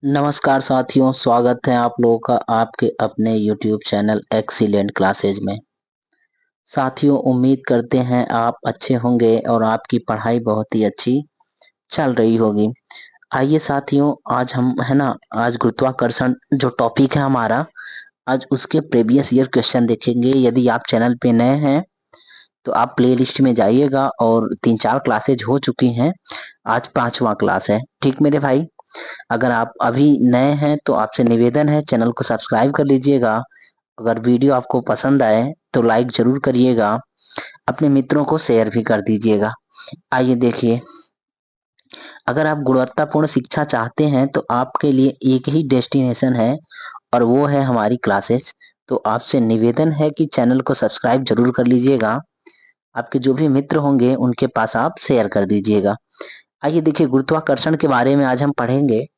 नमस्कार साथियों, स्वागत है आप लोगों का आपके अपने YouTube चैनल एक्सीलेंट क्लासेज में। साथियों, उम्मीद करते हैं आप अच्छे होंगे और आपकी पढ़ाई बहुत ही अच्छी चल रही होगी। आइए साथियों, आज हम आज गुरुत्वाकर्षण जो टॉपिक है हमारा, आज उसके प्रीवियस ईयर क्वेश्चन देखेंगे। यदि आप चैनल पे नए हैं तो आप प्लेलिस्ट में जाइएगा और 3-4 क्लासेज हो चुकी हैं। आज 5वां क्लास है। ठीक मेरे भाई, अगर आप अभी नए हैं तो आपसे निवेदन है चैनल को सब्सक्राइब कर लीजिएगा। अगर वीडियो आपको पसंद आए तो लाइक जरूर करिएगा, अपने मित्रों को शेयर भी कर दीजिएगा। आइए देखिए, अगर आप गुणवत्तापूर्ण शिक्षा चाहते हैं तो आपके लिए एक ही डेस्टिनेशन है और वो है हमारी क्लासेस। तो आपसे निवेदन है कि चैनल को सब्सक्राइब जरूर कर लीजिएगा, आपके जो भी मित्र होंगे उनके पास आप शेयर कर दीजिएगा। आइए देखिए, गुरुत्वाकर्षण के बारे में आज हम पढ़ेंगे।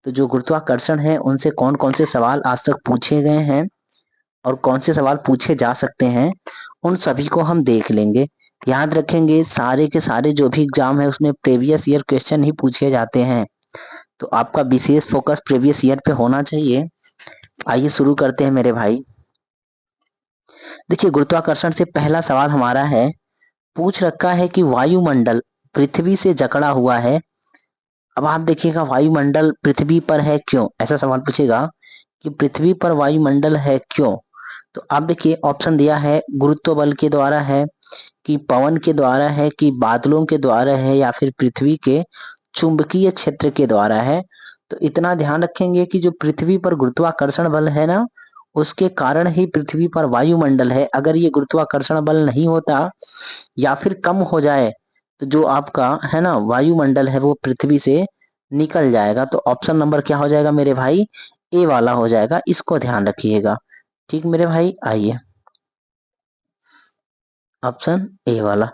तो जो गुरुत्वाकर्षण है उनसे कौन कौन से सवाल आज तक पूछे गए हैं और कौन से सवाल पूछे जा सकते हैं, उन सभी को हम देख लेंगे। याद रखेंगे, सारे के सारे जो भी एग्जाम है उसमें प्रीवियस ईयर क्वेश्चन ही पूछे जाते हैं, तो आपका विशेष फोकस प्रीवियस ईयर पे होना चाहिए। आइए शुरू करते हैं मेरे भाई। देखिए, गुरुत्वाकर्षण से पहला सवाल हमारा है, पूछ रखा है कि वायुमंडल पृथ्वी से जकड़ा हुआ है। अब आप देखिएगा, वायुमंडल पृथ्वी पर है क्यों, ऐसा सवाल पूछेगा कि पृथ्वी पर वायुमंडल है क्यों। तो आप देखिए, ऑप्शन दिया है गुरुत्व बल के द्वारा है, कि पवन के द्वारा है, कि बादलों के द्वारा है, या फिर पृथ्वी के चुंबकीय क्षेत्र के द्वारा है। तो इतना ध्यान रखेंगे कि जो पृथ्वी पर गुरुत्वाकर्षण बल है ना, उसके कारण ही पृथ्वी पर वायुमंडल है। अगर ये गुरुत्वाकर्षण बल नहीं होता या फिर कम हो जाए तो जो आपका है ना वायुमंडल है वो पृथ्वी से निकल जाएगा। तो ऑप्शन नंबर क्या हो जाएगा मेरे भाई, ए वाला हो जाएगा। इसको ध्यान रखिएगा। ठीक मेरे भाई, आइए ऑप्शन ए वाला।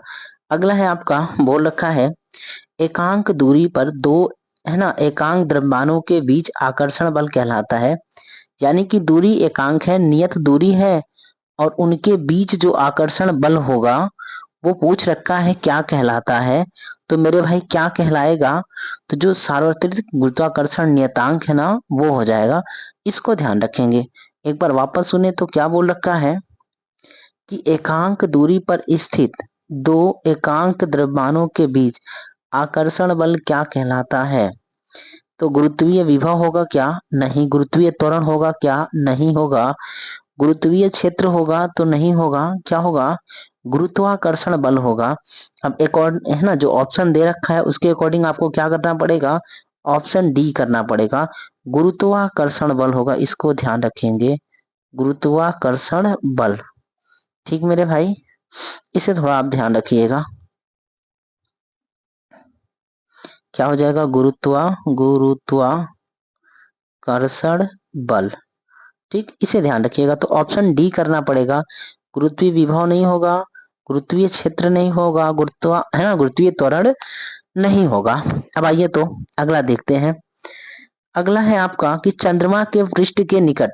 अगला है आपका, बोल रखा है एकांक दूरी पर दो एकांक द्रव्यमानों के बीच आकर्षण बल कहलाता है। यानी कि दूरी एकांक है, नियत दूरी है, और उनके बीच जो आकर्षण बल होगा वो पूछ रखा है क्या कहलाता है। तो मेरे भाई क्या कहलाएगा, तो जो सार्वत्रिक गुरुत्वाकर्षण नियतांक है ना वो हो जाएगा। इसको ध्यान रखेंगे। एक बार वापस सुने तो क्या बोल रखा है कि एकांक दूरी पर स्थित दो एकांक द्रव्यमानों के बीच आकर्षण बल क्या कहलाता है। तो गुरुत्वीय विभव होगा क्या, नहीं। गुरुत्वीय त्वरण होगा क्या, नहीं होगा। गुरुत्वीय क्षेत्र होगा तो नहीं होगा, क्या होगा, गुरुत्वाकर्षण बल होगा। अब एक और है ना, जो ऑप्शन दे रखा है उसके अकॉर्डिंग आपको क्या करना पड़ेगा, ऑप्शन डी करना पड़ेगा, गुरुत्वाकर्षण बल होगा। इसको ध्यान रखेंगे, गुरुत्वाकर्षण बल। ठीक मेरे भाई, इसे थोड़ा आप ध्यान रखिएगा। क्या हो जाएगा, गुरुत्वाकर्षण बल। ठीक, इसे ध्यान रखिएगा। तो ऑप्शन डी करना पड़ेगा। गुरुत्वीय विभव नहीं होगा, गुरुत्वीय क्षेत्र नहीं होगा, गुरुत्वीय त्वरण नहीं होगा। अब आइए तो अगला देखते हैं। अगला है आपका कि चंद्रमा के पृष्ठ के निकट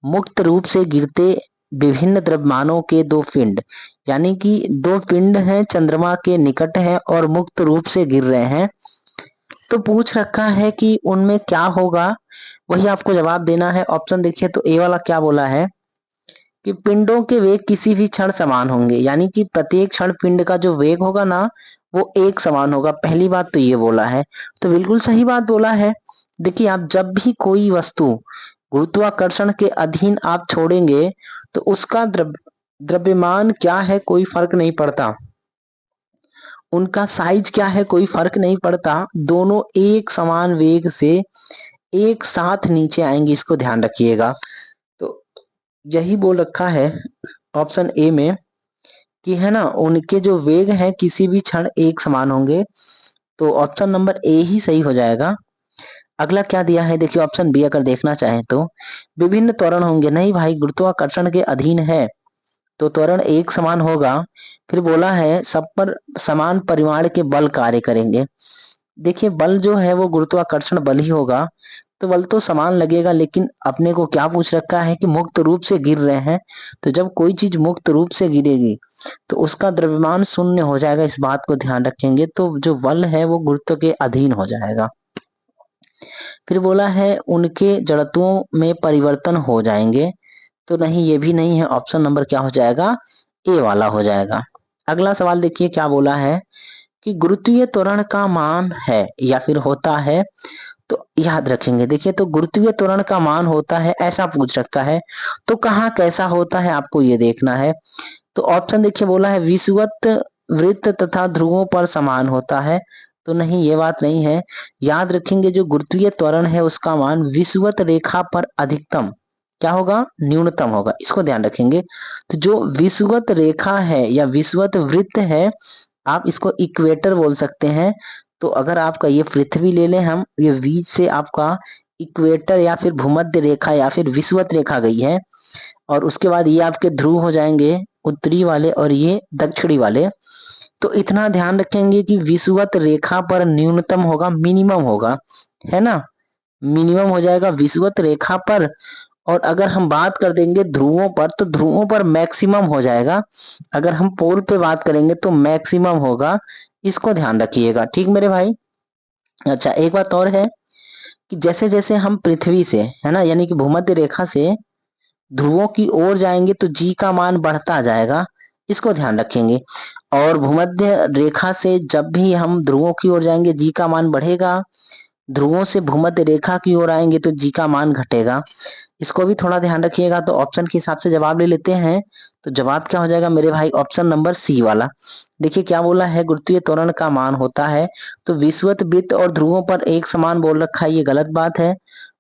मुक्त रूप से गिरते विभिन्न द्रव्यमानों के दो पिंड, यानी कि दो पिंड हैं चंद्रमा के निकट हैं और मुक्त रूप से गिर रहे हैं। तो पूछ रखा है कि उनमें क्या होगा, वही आपको जवाब देना है। ऑप्शन देखिए तो ए वाला क्या बोला है कि पिंडों के वेग किसी भी क्षण समान होंगे, यानी कि प्रत्येक क्षण पिंड का जो वेग होगा ना वो एक समान होगा। पहली बात तो ये बोला है, तो बिल्कुल सही बात बोला है। देखिए, आप जब भी कोई वस्तु गुरुत्वाकर्षण के अधीन आप छोड़ेंगे तो उसका द्रव्यमान क्या है कोई फर्क नहीं पड़ता, उनका साइज क्या है कोई फर्क नहीं पड़ता, दोनों एक समान वेग से एक साथ नीचे आएंगे। इसको ध्यान रखिएगा। तो यही बोल रखा है ऑप्शन ए में कि है ना उनके जो वेग हैं किसी भी क्षण एक समान होंगे। तो ऑप्शन नंबर ए ही सही हो जाएगा। अगला क्या दिया है देखिए, ऑप्शन बी अगर देखना चाहें तो विभिन्न त्वरण होंगे। नहीं भाई, गुरुत्वाकर्षण के अधीन है तो त्वरण एक समान होगा। फिर बोला है सब पर समान परिमाण के बल कार्य करेंगे। देखिए, बल जो है वो गुरुत्वाकर्षण बल ही होगा, तो बल तो समान लगेगा। लेकिन अपने को क्या पूछ रखा है कि मुक्त रूप से गिर रहे हैं, तो जब कोई चीज मुक्त रूप से गिरेगी तो उसका द्रव्यमान शून्य हो जाएगा। इस बात को ध्यान रखेंगे। तो जो बल है वो गुरुत्व के अधीन हो जाएगा। फिर बोला है उनके जड़त्वों में परिवर्तन हो जाएंगे, तो नहीं, ये भी नहीं है। ऑप्शन नंबर क्या हो जाएगा, ए वाला हो जाएगा। अगला सवाल देखिए क्या बोला है कि गुरुत्वीय त्वरण का मान है या फिर होता है, तो याद रखेंगे। देखिए, तो गुरुत्वीय त्वरण का मान होता है ऐसा पूछ रखा है, तो कहाँ कैसा होता है आपको ये देखना है। तो ऑप्शन देखिए, बोला है विषुवत, वृत्त तथा ध्रुवों पर समान होता है, तो नहीं, ये बात नहीं है। याद रखेंगे जो गुरुत्वीय त्वरण है उसका मान विषुवत रेखा पर अधिकतम क्या होगा, न्यूनतम होगा, इसको ध्यान रखेंगे। तो जो विषुवत रेखा है या विषुवत वृत्त है, आप इसको इक्वेटर बोल सकते हैं। तो अगर आपका ये पृथ्वी ले लें हम, ये बीच से आपका इक्वेटर या फिर भूमध्य रेखा या फिर विषुवत रेखा गई है, और उसके बाद ये आपके ध्रुव हो जाएंगे, उत्तरी वाले और ये दक्षिणी वाले। तो इतना ध्यान रखेंगे कि विषुवत रेखा पर न्यूनतम होगा, मिनिमम होगा, है ना, मिनिमम हो जाएगा विषुवत रेखा पर। और अगर हम बात कर देंगे ध्रुवों पर, तो ध्रुवों पर मैक्सिमम हो जाएगा। अगर हम पोल पे बात करेंगे तो मैक्सिमम होगा, इसको ध्यान रखिएगा, ठीक मेरे भाई। अच्छा, एक बात और है कि जैसे जैसे हम पृथ्वी से, है ना, यानी कि भूमध्य रेखा से ध्रुवों की ओर जाएंगे तो जी का मान बढ़ता जाएगा, इसको ध्यान रखेंगे। और भूमध्य रेखा से जब भी हम ध्रुवों की ओर जाएंगे जी का मान बढ़ेगा, ध्रुवों से भूमध्य रेखा की ओर आएंगे तो जी का मान घटेगा, इसको भी थोड़ा ध्यान रखिएगा। तो ऑप्शन के हिसाब से जवाब ले लेते हैं, तो जवाब क्या हो जाएगा मेरे भाई, ऑप्शन नंबर सी वाला। देखिए क्या बोला है, गुरुत्वीय त्वरण का मान होता है, तो विषुवत वृत्त और ध्रुवों पर एक समान बोल रखा है, ये गलत बात है।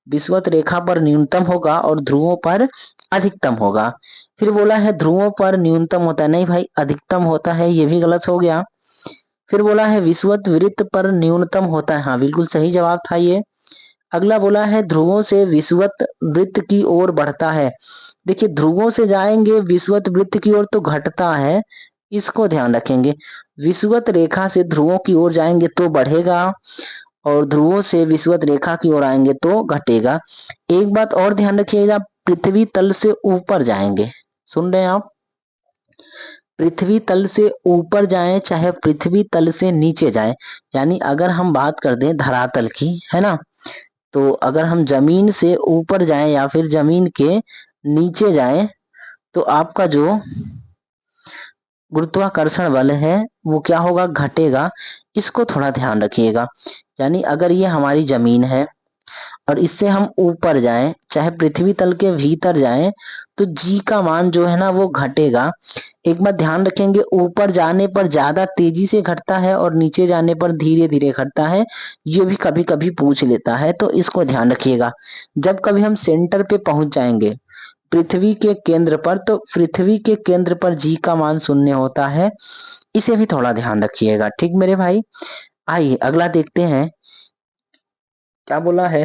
विषुवत रेखा पर न्यूनतम होगा और ध्रुवों पर अधिकतम होगा। फिर बोला है ध्रुवों पर न्यूनतम होता है, नहीं भाई, अधिकतम होता है, ये भी गलत हो गया। फिर बोला है विषुवत वृत्त पर न्यूनतम होता है, हाँ बिल्कुल सही जवाब था ये। अगला बोला है ध्रुवों से विषुवत वृत्त की ओर बढ़ता है। देखिए, ध्रुवों से जाएंगे विषुवत वृत्त की ओर तो घटता है, इसको ध्यान रखेंगे। विषुवत रेखा से ध्रुवों की ओर जाएंगे तो बढ़ेगा, और ध्रुवों से विषुवत रेखा की ओर आएंगे तो घटेगा। एक बात और ध्यान रखिएगा, पृथ्वी तल से ऊपर जाएंगे, सुन रहे हैं आप, पृथ्वी तल से ऊपर जाएं चाहे पृथ्वी तल से नीचे जाएं, यानी अगर हम बात कर दें धरातल की, है ना, तो अगर हम जमीन से ऊपर जाएं या फिर जमीन के नीचे जाएं, तो आपका जो गुरुत्वाकर्षण बल है वो क्या होगा, घटेगा, इसको थोड़ा ध्यान रखिएगा। यानी अगर ये हमारी जमीन है और इससे हम ऊपर जाएं चाहे पृथ्वी तल के भीतर जाएं, तो जी का मान जो है ना वो घटेगा। एक बात ध्यान रखेंगे, ऊपर जाने पर ज्यादा तेजी से घटता है और नीचे जाने पर धीरे धीरे घटता है, ये भी कभी कभी पूछ लेता है, तो इसको ध्यान रखिएगा। जब कभी हम सेंटर पे पहुंच जाएंगे पृथ्वी के केंद्र पर, तो पृथ्वी के केंद्र पर जी का मान शून्य होता है, इसे भी थोड़ा ध्यान रखिएगा, ठीक मेरे भाई। आइए अगला देखते हैं क्या बोला है।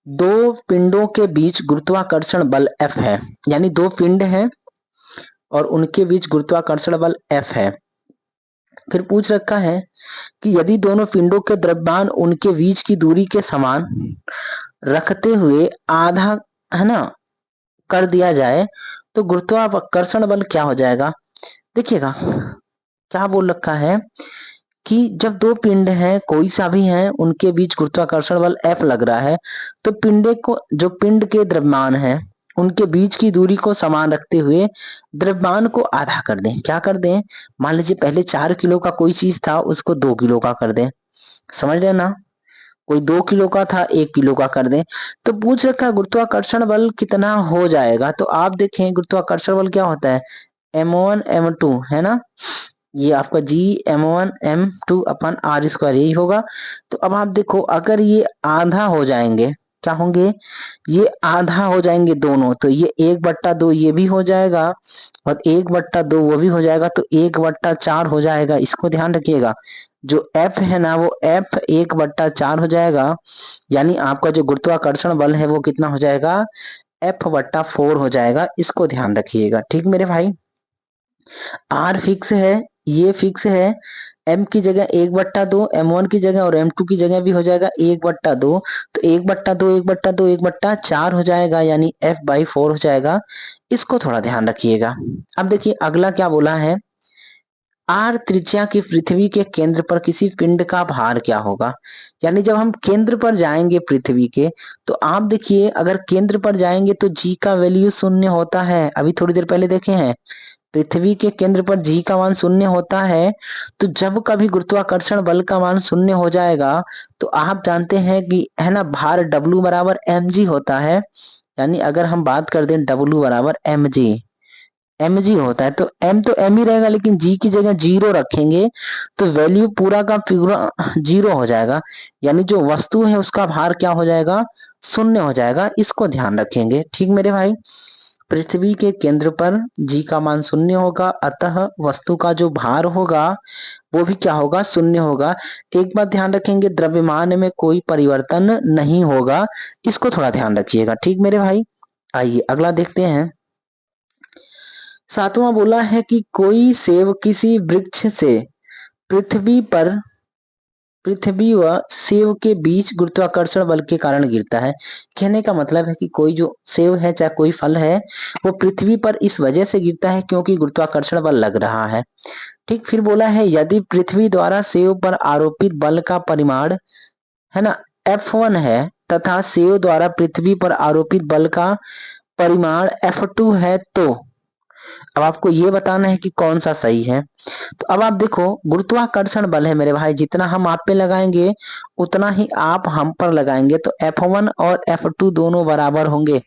दो पिंडों के बीच गुरुत्वाकर्षण बल F है, यानी दो पिंड हैं और उनके बीच गुरुत्वाकर्षण बल F है। फिर पूछ रखा है कि यदि दोनों पिंडों के द्रव्यमान उनके बीच की दूरी के समान रखते हुए आधा, है ना, कर दिया जाए, तो गुरुत्वाकर्षण बल क्या हो जाएगा। देखिएगा क्या बोल रखा है कि जब दो पिंड हैं कोई सा भी हैं, उनके बीच गुरुत्वाकर्षण बल F लग रहा है, तो पिंडे को, जो पिंड के द्रव्यमान है उनके बीच की दूरी को समान रखते हुए द्रव्यमान को आधा कर दें। क्या कर दें, मान लीजिए पहले 4 किलो का कोई चीज था, उसको 2 किलो का कर दें, समझ रहे ना, कोई 2 किलो का था 1 किलो का कर दें। तो पूछ रखा है गुरुत्वाकर्षण बल कितना हो जाएगा, तो आप देखें गुरुत्वाकर्षण बल क्या होता है, m1 m2, है ना, ये आपका G m1 m2 अपन r² यही होगा। तो अब आप देखो अगर ये आधा हो जाएंगे, क्या होंगे, ये आधा हो जाएंगे दोनों, तो ये 1/2 ये भी हो जाएगा और 1/2 वो भी हो जाएगा, तो 1/4 हो जाएगा, इसको ध्यान रखिएगा। जो F है ना वो F 1/4 हो जाएगा, यानी आपका जो गुरुत्वाकर्षण बल है वो कितना हो जाएगा, F/4 हो जाएगा, इसको ध्यान रखिएगा, ठीक मेरे भाई। R फिक्स है, ये फिक्स है, M की जगह 1/2, M1 की जगह और M2 की जगह भी हो जाएगा 1/2, तो 1/2 1/2 1/4 हो जाएगा, यानी F/4 हो जाएगा, इसको थोड़ा ध्यान रखिएगा। अब देखिए अगला क्या बोला है आर त्रिज्या की पृथ्वी के केंद्र पर किसी पिंड का भार क्या होगा। यानी जब हम केंद्र पर जाएंगे पृथ्वी के, तो आप देखिए अगर केंद्र पर जाएंगे तो जी का वैल्यू शून्य होता है, अभी थोड़ी देर पहले देखे हैं। पृथ्वी के केंद्र पर जी का मान शून्य होता है। तो जब कभी गुरुत्वाकर्षण बल का मान शून्य हो जाएगा, तो आप जानते हैं कि है ना, भार डब्ल्यू बराबर एम जी होता है। यानी अगर हम बात कर दें डब्ल्यू बराबर एम जी, एम जी होता है, तो एम ही रहेगा, लेकिन जी की जगह जीरो रखेंगे तो वैल्यू पूरा का पूरा जीरो हो जाएगा। यानी जो वस्तु है उसका भार क्या हो जाएगा, शून्य हो जाएगा। इसको ध्यान रखेंगे, ठीक मेरे भाई। पृथ्वी के केंद्र पर जी का मान शून्य होगा, अतः वस्तु का जो भार होगा वो भी क्या होगा, शून्य होगा। एक बात ध्यान रखेंगे, द्रव्यमान में कोई परिवर्तन नहीं होगा, इसको थोड़ा ध्यान रखिएगा, ठीक मेरे भाई। आइए अगला देखते हैं। सातवां बोला है कि कोई सेब किसी वृक्ष से पृथ्वी पर, पृथ्वी व सेब के बीच गुरुत्वाकर्षण बल के कारण गिरता है। कहने का मतलब है कि कोई जो सेब है, चाहे कोई फल है, वो पृथ्वी पर इस वजह से गिरता है क्योंकि गुरुत्वाकर्षण बल लग रहा है। ठीक, फिर बोला है यदि पृथ्वी द्वारा सेब पर आरोपित बल का परिमाण है ना F1 है, तथा सेब द्वारा पृथ्वी पर आरोपित बल का परिमाण F2 है, तो अब आपको ये बताना है कि कौन सा सही है। तो अब आप देखो, गुरुत्वाकर्षण बल है मेरे भाई, जितना हम आप पे लगाएंगे उतना ही आप हम पर लगाएंगे, तो F1 और F2 दोनों बराबर होंगे।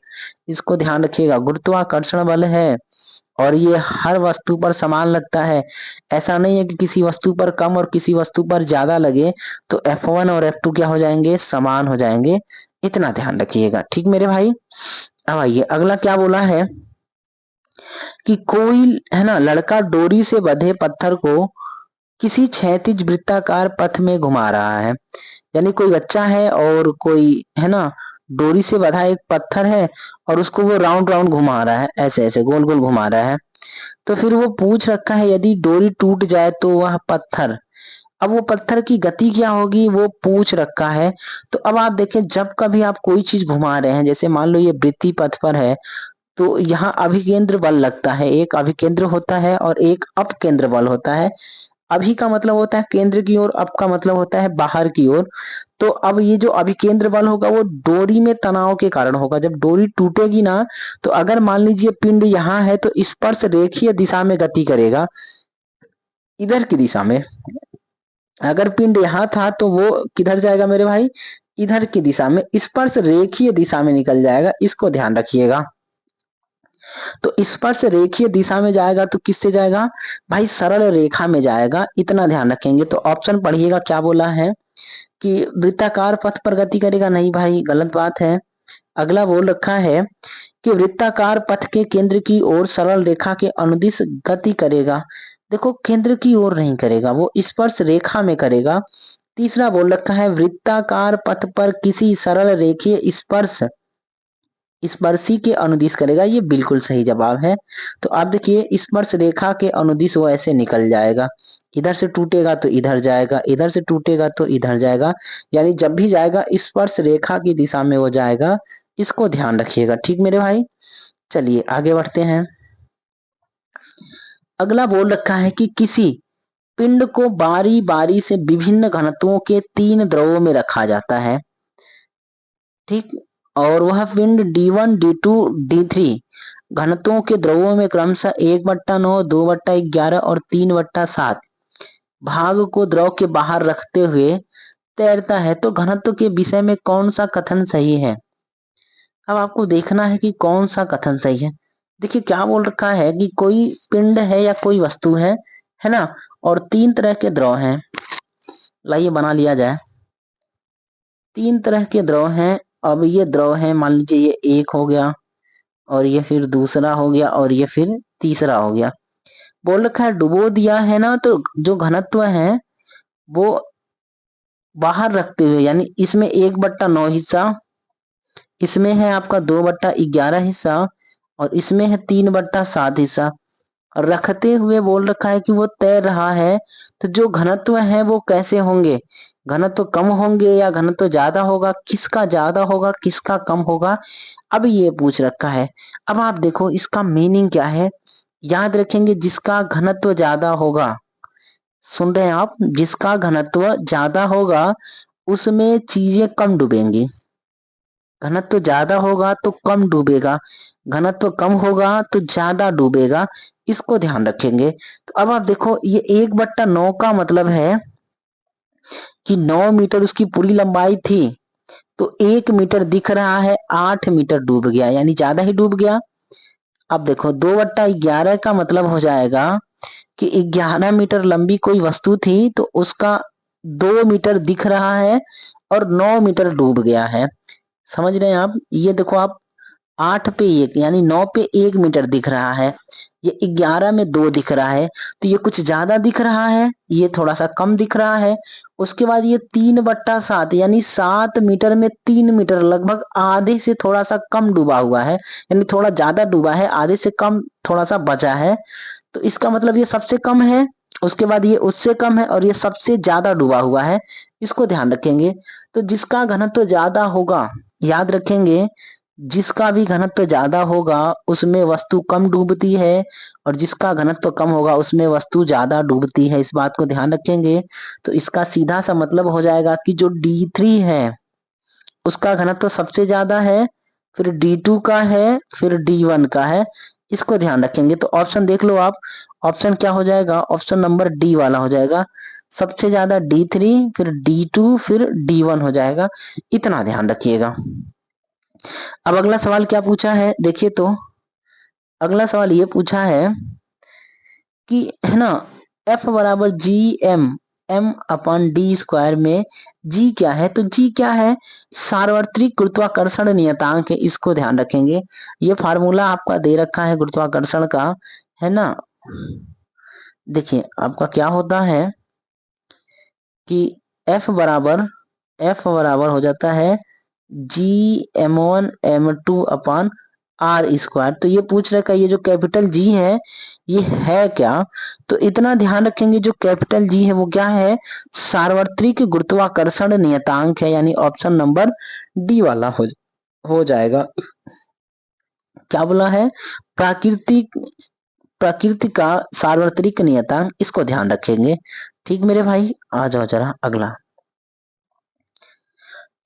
इसको ध्यान रखिएगा, गुरुत्वाकर्षण बल है और ये हर वस्तु पर समान लगता है। ऐसा नहीं है कि किसी वस्तु पर कम और किसी वस्तु पर ज्यादा लगे, तो F1 और F2 क्या हो जाएंगे, समान हो जाएंगे। इतना ध्यान रखिएगा, ठीक मेरे भाई। अब आइए अगला क्या बोला है कि कोई है ना लड़का डोरी से बंधे पत्थर को किसी क्षैतिज वृत्ताकार पथ में घुमा रहा है। यानी कोई बच्चा है और कोई है ना डोरी से बंधा एक पत्थर है और उसको वो राउंड राउंड घुमा रहा है, ऐसे ऐसे गोल गोल घुमा रहा है। तो फिर वो पूछ रखा है यदि डोरी टूट जाए तो वह पत्थर, अब वो पत्थर की गति क्या होगी वो पूछ रखा है। तो अब आप देखें, जब कभी आप कोई चीज घुमा रहे हैं, जैसे मान लो ये वृत्ति पथ पर है, तो यहाँ अभिकेंद्र बल लगता है, एक अभिकेंद्र होता है और एक अपकेंद्र बल होता है। अभी का मतलब होता है केंद्र की ओर, अप का मतलब होता है बाहर की ओर। तो अब ये जो अभिकेंद्र बल होगा वो डोरी में तनाव के कारण होगा। जब डोरी टूटेगी ना, तो अगर मान लीजिए पिंड यहाँ है तो स्पर्श रेखीय दिशा में गति करेगा, इधर की दिशा में। अगर पिंड यहाँ था तो वो किधर जाएगा मेरे भाई, इधर की दिशा में, स्पर्श रेखीय दिशा में निकल जाएगा, इसको ध्यान रखिएगा। तो स्पर्श रेखीय दिशा में जाएगा तो किससे जाएगा भाई, सरल रेखा में जाएगा, इतना ध्यान रखेंगे। तो ऑप्शन पढ़िएगा क्या बोला है कि वृत्ताकार पथ पर गति करेगा, नहीं भाई गलत बात है। अगला बोल रखा है कि वृत्ताकार पथ के केंद्र की ओर सरल रेखा के अनुदिश गति करेगा। देखो केंद्र की ओर नहीं करेगा, वो स्पर्श रेखा में करेगा। तीसरा बोल रखा है वृत्ताकार पथ पर किसी सरल रेखीय स्पर्श स्पर्शी के अनुदिश करेगा, ये बिल्कुल सही जवाब है। तो आप देखिए स्पर्श रेखा के अनुदिश वो ऐसे निकल जाएगा, इधर से टूटेगा तो इधर जाएगा, इधर से टूटेगा तो इधर जाएगा, यानी जब भी जाएगा स्पर्श रेखा की दिशा में वो जाएगा, इसको ध्यान रखिएगा, ठीक मेरे भाई। चलिए आगे बढ़ते हैं। अगला बोल रखा है कि किसी पिंड को बारी बारी से विभिन्न घनत्वों के 3 द्रवों में रखा जाता है, ठीक, और वह पिंड D1 D2 D3 घनत्वों के द्रवों में क्रमशः 1/9, 2/11 और 3/7 भाग को द्रव के बाहर रखते हुए तैरता है, तो घनत्व के विषय में कौन सा कथन सही है। अब आपको देखना है कि कौन सा कथन सही है। देखिए क्या बोल रखा है कि कोई पिंड है या कोई वस्तु है ना, और 3 तरह के द्रव हैं। लाइए बना लिया जाए। 3 तरह के द्रव हैं। अब ये द्रव है, मान लीजिए ये एक हो गया और ये फिर दूसरा हो गया और ये फिर तीसरा हो गया। बोल रखा है डुबो दिया है ना, तो जो घनत्व है वो बाहर रखते हुए, यानी इसमें 1/9 हिस्सा, इसमें है आपका 2/11 हिस्सा और इसमें है 3/7 हिस्सा रखते हुए बोल रखा है कि वो तैर रहा है। तो जो घनत्व है वो कैसे होंगे, घनत्व कम होंगे या घनत्व ज्यादा होगा, किसका ज्यादा होगा किसका कम होगा, अब ये पूछ रखा है। अब आप देखो इसका मीनिंग क्या है, याद रखेंगे जिसका घनत्व ज्यादा होगा सुन रहे हैं आप? जिसका घनत्व ज्यादा होगा उसमें चीजें कम डूबेंगी। घनत्व ज्यादा होगा तो कम डूबेगा, घनत्व कम होगा तो ज्यादा डूबेगा। इसको ध्यान रखेंगे। तो अब आप देखो, ये 1/9 का मतलब है कि 9 मीटर उसकी पूरी लंबाई थी, तो 1 मीटर दिख रहा है, 8 मीटर डूब गया, यानी ज्यादा ही डूब गया। अब देखो 2/11 का मतलब हो जाएगा कि 11 मीटर लंबी कोई वस्तु थी, तो उसका 2 मीटर दिख रहा है और 9 मीटर डूब गया है। समझ रहे हैं आप? ये देखो आप, 8 पे 1 यानी 9 पे 1 मीटर दिख रहा है, ये 11 में 2 दिख रहा है, तो ये कुछ ज्यादा दिख रहा है, ये थोड़ा सा कम दिख रहा है। उसके बाद ये 3/7 यानी 7 मीटर में 3 मीटर, लगभग आधे से थोड़ा सा कम डूबा हुआ है, यानी थोड़ा ज्यादा डूबा है, आधे से कम थोड़ा सा बचा है। तो इसका मतलब ये सबसे कम है, उसके बाद ये उससे कम है और ये सबसे ज्यादा डूबा हुआ है। इसको ध्यान रखेंगे। तो जिसका घनत्व ज्यादा होगा, याद रखेंगे, जिसका भी घनत्व ज्यादा होगा उसमें वस्तु कम डूबती है, और जिसका घनत्व कम होगा उसमें वस्तु ज्यादा डूबती है। इस बात को ध्यान रखेंगे। तो इसका सीधा सा मतलब हो जाएगा कि जो D3 है उसका घनत्व सबसे ज्यादा है, फिर D2 का है, फिर D1 का है। इसको ध्यान रखेंगे। तो ऑप्शन देख लो आप, ऑप्शन क्या हो जाएगा? ऑप्शन नंबर डी वाला हो जाएगा। सबसे ज्यादा D3, फिर D2, फिर D1 हो जाएगा। इतना ध्यान रखिएगा। अब अगला सवाल क्या पूछा है देखिए तो, अगला सवाल ये पूछा है कि, है ना, F बराबर G m/m/d² में G क्या है? तो G क्या है? सार्वत्रिक गुरुत्वाकर्षण नियतांक है। इसको ध्यान रखेंगे। ये फार्मूला आपका दे रखा है गुरुत्वाकर्षण का, है ना। देखिए आपका क्या होता है कि F बराबर हो जाता है Gm1m2/r²। तो ये पूछ रखा है, ये जो कैपिटल G है ये है क्या? तो इतना ध्यान रखेंगे, जो कैपिटल G है वो क्या है? सार्वत्रिक गुरुत्वाकर्षण नियतांक है, यानी ऑप्शन नंबर डी वाला हो जाएगा। क्या बोला है? प्राकृतिक प्रकृति का सार्वत्रिक नियतांक। इसको ध्यान रखेंगे। ठीक मेरे भाई, आ जाओ जरा अगला।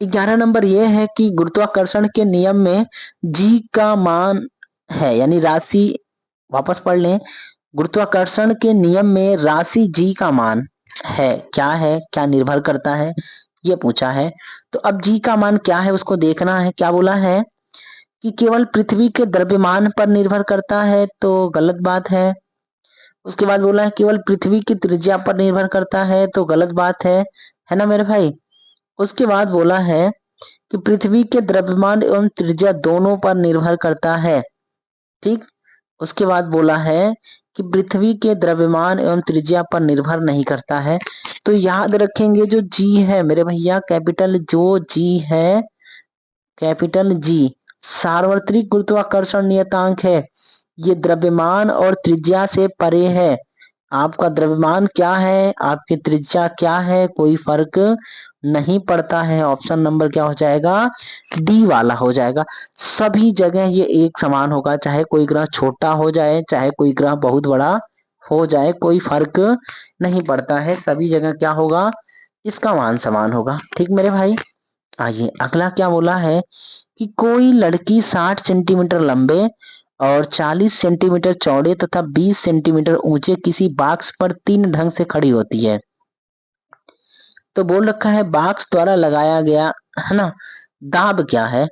11 नंबर ये है कि गुरुत्वाकर्षण के नियम में जी का मान है, यानी राशि, वापस पढ़ लें, गुरुत्वाकर्षण के नियम में राशि जी का मान है, क्या निर्भर करता है, ये पूछा है। तो अब जी का मान क्या है उसको देखना है। क्या बोला है कि केवल पृथ्वी के द्रव्यमान पर निर्भर करता है, तो गलत बात है। उसके बाद बोला है केवल पृथ्वी की त्रिज्या पर निर्भर करता है, तो गलत बात है ना मेरे भाई। उसके बाद बोला है कि पृथ्वी के द्रव्यमान एवं त्रिज्या दोनों पर निर्भर करता है। ठीक। उसके बाद बोला है कि पृथ्वी के द्रव्यमान एवं त्रिज्या पर निर्भर नहीं करता है। तो याद रखेंगे, जो जी है मेरे भैया, कैपिटल जो जी है, कैपिटल जी सार्वत्रिक गुरुत्वाकर्षण नियतांक है। ये द्रव्यमान और त्रिज्या से परे है। आपका द्रव्यमान क्या है, आपकी त्रिज्या क्या है, कोई फर्क नहीं पड़ता है। ऑप्शन नंबर क्या हो जाएगा? डी वाला हो जाएगा। सभी जगह ये एक समान होगा, चाहे कोई ग्रह छोटा हो जाए, चाहे कोई ग्रह बहुत बड़ा हो जाए, कोई फर्क नहीं पड़ता है। सभी जगह क्या होगा? इसका मान समान होगा। ठीक मेरे भाई। आइए अगला क्या बोला है कि कोई लड़की 60 सेंटीमीटर लंबे और 40 सेंटीमीटर चौड़े तथा 20 सेंटीमीटर ऊंचे किसी बॉक्स पर 3 ढंग से खड़ी होती है। तो बोल रखा है बॉक्स द्वारा लगाया गया, है ना, दाब क्या है?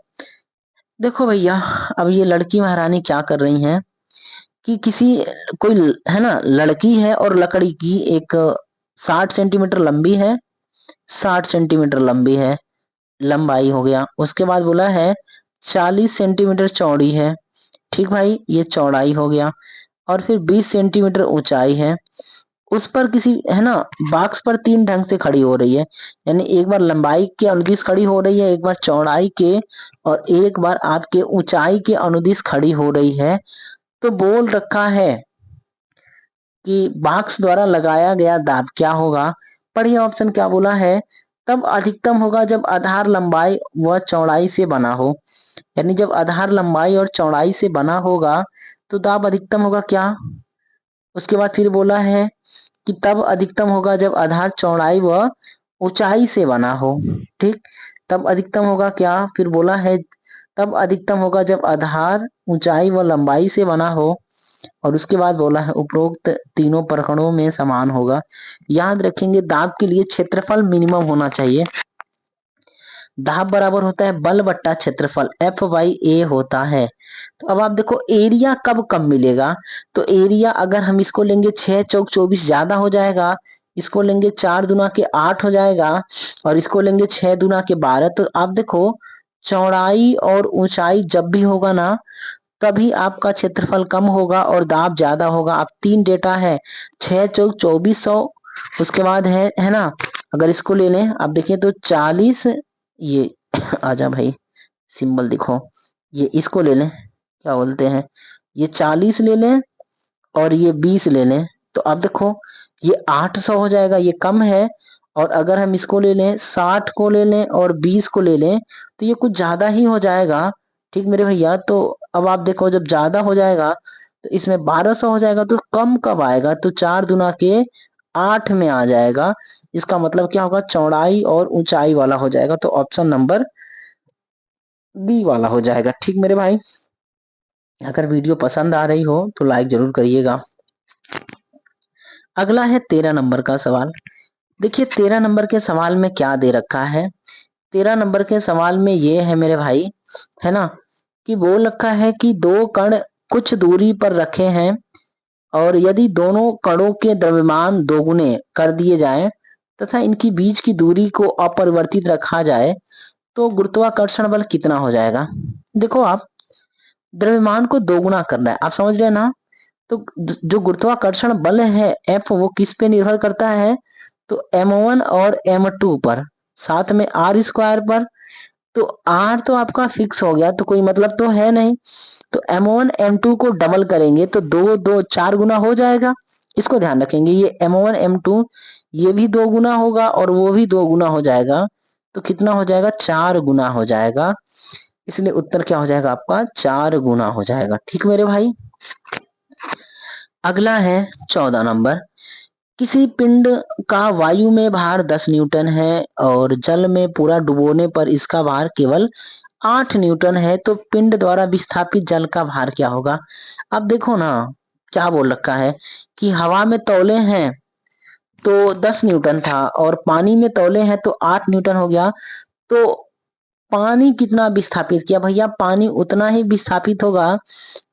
देखो भैया, अब ये लड़की महारानी क्या कर रही हैं कि किसी, कोई, है ना, लड़की है और लकड़ी की एक 60 सेंटीमीटर लंबी है, 60 सेंटीमीटर लंबी है, लंबाई हो गया। उसके बाद बोला है 40 सेंटीमीटर चौड़ी है। ठीक भाई, ये चौड़ाई हो गया। और फिर 20 सेंटीमीटर ऊंचाई है। उस पर किसी, है ना, बॉक्स पर 3 ढंग से खड़ी हो रही है, यानी एक बार लंबाई के अनुदिश खड़ी हो रही है, एक बार चौड़ाई के, और एक बार आपके ऊंचाई के अनुदिश खड़ी हो रही है। तो बोल रखा है कि बॉक्स द्वारा लगाया गया दाब क्या होगा? पढ़िए ऑप्शन क्या बोला है। तब अधिकतम होगा जब आधार लंबाई व चौड़ाई से बना हो, यानी जब आधार लंबाई और चौड़ाई से बना होगा तो दाब अधिकतम होगा। क्या? उसके बाद फिर बोला है कि तब अधिकतम होगा जब आधार चौड़ाई व ऊंचाई से बना हो। ठीक, तब अधिकतम होगा क्या, फिर बोला है तब अधिकतम होगा जब आधार ऊंचाई व लंबाई से बना हो, और उसके बाद बोला है उपरोक्त तीनों प्रकरणों में समान होगा। याद रखेंगे दाब के लिए क्षेत्रफल मिनिमम होना चाहिए। दाब बराबर होता है बल बट्टा क्षेत्रफल, F/A होता है। तो अब आप देखो एरिया कब कम मिलेगा, तो एरिया अगर हम इसको लेंगे 6 चौक 24 ज्यादा हो जाएगा, इसको लेंगे 4 दूना के 8 हो जाएगा, और इसको लेंगे 6 दूना के 12। तो आप देखो चौड़ाई और ऊंचाई जब भी होगा ना, तभी आपका क्षेत्रफल कम होगा और दाब ज्यादा होगा। अब 3 डेटा है, 6 चौक 2400, उसके बाद है ना, अगर इसको ले लें आप देखिए तो 40, ये आजा भाई सिंबल दिखो, ये इसको ले लें, क्या बोलते हैं, ये 40 ले लें और ये 20 ले लें, तो अब देखो ये 800 हो जाएगा, ये कम है। और अगर हम इसको ले लें 60 को ले लें और 20 को ले लें, तो ये कुछ ज्यादा ही हो जाएगा। ठीक मेरे भैया, तो अब आप देखो जब ज्यादा हो जाएगा तो इसमें 1200 हो जाएगा, तो कम कब आएगा, तो 4 दूना के 8 में आ जाएगा। इसका मतलब क्या होगा, चौड़ाई और ऊंचाई वाला हो जाएगा, तो ऑप्शन नंबर बी वाला हो जाएगा। ठीक मेरे भाई, अगर वीडियो पसंद आ रही हो तो लाइक जरूर करिएगा। अगला है 13 नंबर का सवाल। देखिए 13 नंबर के सवाल में क्या दे रखा है, 13 नंबर के सवाल में ये है मेरे भाई, है ना, कि बोल रखा है कि दो कण कुछ दूरी पर रखे हैं, और यदि दोनों कणों के द्रव्यमान दोगुने कर दिए जाएं तथा इनकी बीच की दूरी को अपरिवर्तित रखा जाए, तो गुरुत्वाकर्षण बल कितना हो जाएगा। देखो आप द्रव्यमान को दोगुना करना है, आप समझ रहे हैं ना, तो जो गुरुत्वाकर्षण बल है F वो किस पे निर्भर करता है, तो M1 और M2 पर, साथ में R स्क्वायर पर। तो R तो आपका फिक्स हो गया, तो कोई मतलब तो है नहीं, तो M1 M2 को डबल करेंगे तो दो दो 4 गुना हो जाएगा। इसको ध्यान रखेंगे, ये M1 M2 ये भी 2 गुना होगा और वो भी 2 गुना हो जाएगा, तो कितना हो जाएगा, 4 गुना हो जाएगा। इसलिए उत्तर क्या हो जाएगा आपका, 4 गुना हो जाएगा। ठीक मेरे भाई, अगला है 14 नंबर। किसी पिंड का वायु में भार 10 न्यूटन है और जल में पूरा डुबोने पर इसका भार केवल 8 न्यूटन है, तो पिंड द्वारा विस्थापित जल का भार क्या होगा। अब देखो ना क्या बोल रखा है कि हवा में तौले हैं तो 10 न्यूटन था, और पानी में तौले हैं तो 8 न्यूटन हो गया। तो पानी कितना विस्थापित किया, भैया पानी उतना ही विस्थापित होगा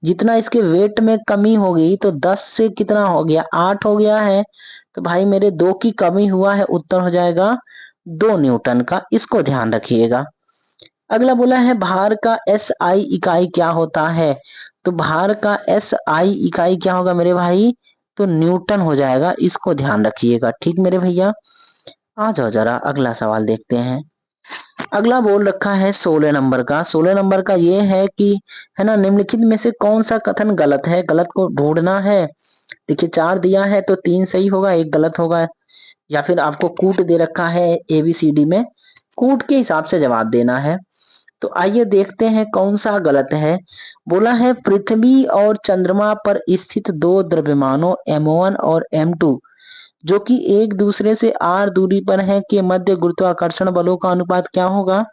जितना इसके वेट में कमी होगी, तो 10 से कितना हो गया, 8 हो गया है, तो भाई मेरे 2 की कमी हुआ है, उत्तर हो जाएगा 2 न्यूटन का, इसको ध्यान रखिएगा। अगला बोला है भार का SI इकाई क्या होता है, तो भार का SI इकाई क्या होगा मेरे भाई, तो न्यूटन हो जाएगा, इसको ध्यान रखिएगा। ठीक मेरे भैया, आ जाओ जरा अगला सवाल देखते हैं। अगला बोल रखा है 16 नंबर का। 16 नंबर का ये है कि, है ना, निम्नलिखित में से कौन सा कथन गलत है, गलत को ढूंढना है। देखिए 4 दिया है तो 3 सही होगा, 1 गलत होगा, या फिर आपको कूट दे रखा है ABCD में, कूट के हिसाब से जवाब देना है। तो आइए देखते हैं कौन सा गलत है। बोला है पृथ्वी और चंद्रमा पर स्थित दो द्रव्यमानों M1 और M2 जो कि एक दूसरे से r दूरी पर है के मध्य गुरुत्वाकर्षण बलों का अनुपात क्या होगा,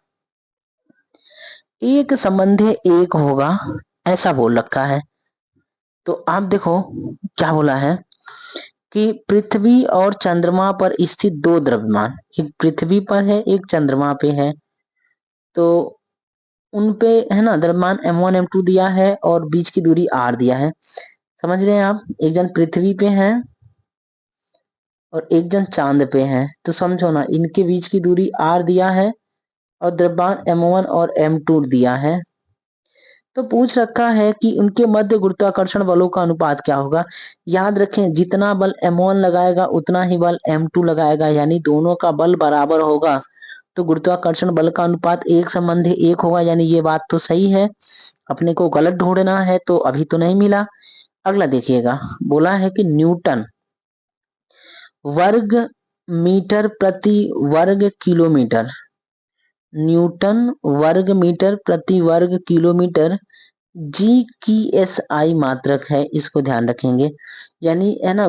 एक संबंधी एक होगा, ऐसा बोल रखा है। तो आप देखो क्या बोला है कि पृथ्वी और चंद्रमा पर स्थित दो द्रव्यमान, एक पृथ्वी पर है एक चंद्रमा पे है, तो उन पे है ना द्रव्यमान M1 M2 दिया है और बीच की दूरी r दिया है। समझ रहे हैं आप, एक जन पृथ्वी पे है और एक जन चांद पे है, तो समझो ना इनके बीच की दूरी r दिया है और द्रव्यमान M1 और M2 दिया है। तो पूछ रखा है कि उनके मध्य गुरुत्वाकर्षण बलों का अनुपात क्या होगा। याद रखें जितना बल M1 लगाएगा उतना ही बल M2 लगाएगा, यानी दोनों का बल बराबर होगा, तो गुरुत्वाकर्षण बल का अनुपात एक संबंधी एक होगा, यानी ये बात तो सही है। अपने को गलत ढूंढना है तो अभी तो नहीं मिला। अगला देखिएगा, बोला है कि न्यूटन वर्ग मीटर प्रति वर्ग किलोमीटर, न्यूटन वर्ग मीटर प्रति वर्ग किलोमीटर जी की एस आई मात्रक है, इसको ध्यान रखेंगे। यानी है ना,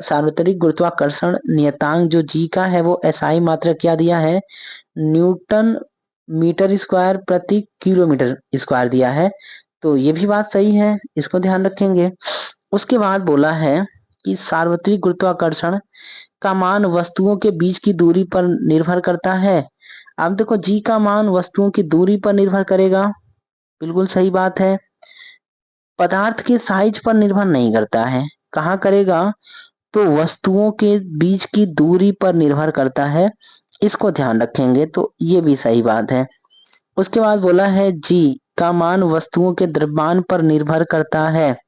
सार्वत्रिक गुरुत्वाकर्षण नियतांक जो जी का है वो एस आई मात्रक क्या दिया है, न्यूटन मीटर स्क्वायर प्रति किलोमीटर स्क्वायर दिया है। तो ये भी बात सही है, इसको ध्यान रखेंगे। उसके बाद बोला है कि सार्वत्रिक गुरुत्वाकर्षण का मान वस्तुओं के बीच की दूरी पर निर्भर करता है। अब देखो जी का मान वस्तुओं की दूरी पर निर्भर करेगा, बिल्कुल सही बात है। पदार्थ के साइज पर निर्भर नहीं करता है, कहाँ करेगा, तो वस्तुओं के बीच की दूरी पर निर्भर करता है, इसको ध्यान रखेंगे। तो ये भी सही बात है। उसके बाद बोला है जी का मान वस्तुओं के द्रव्यमान पर निर्भर करता है।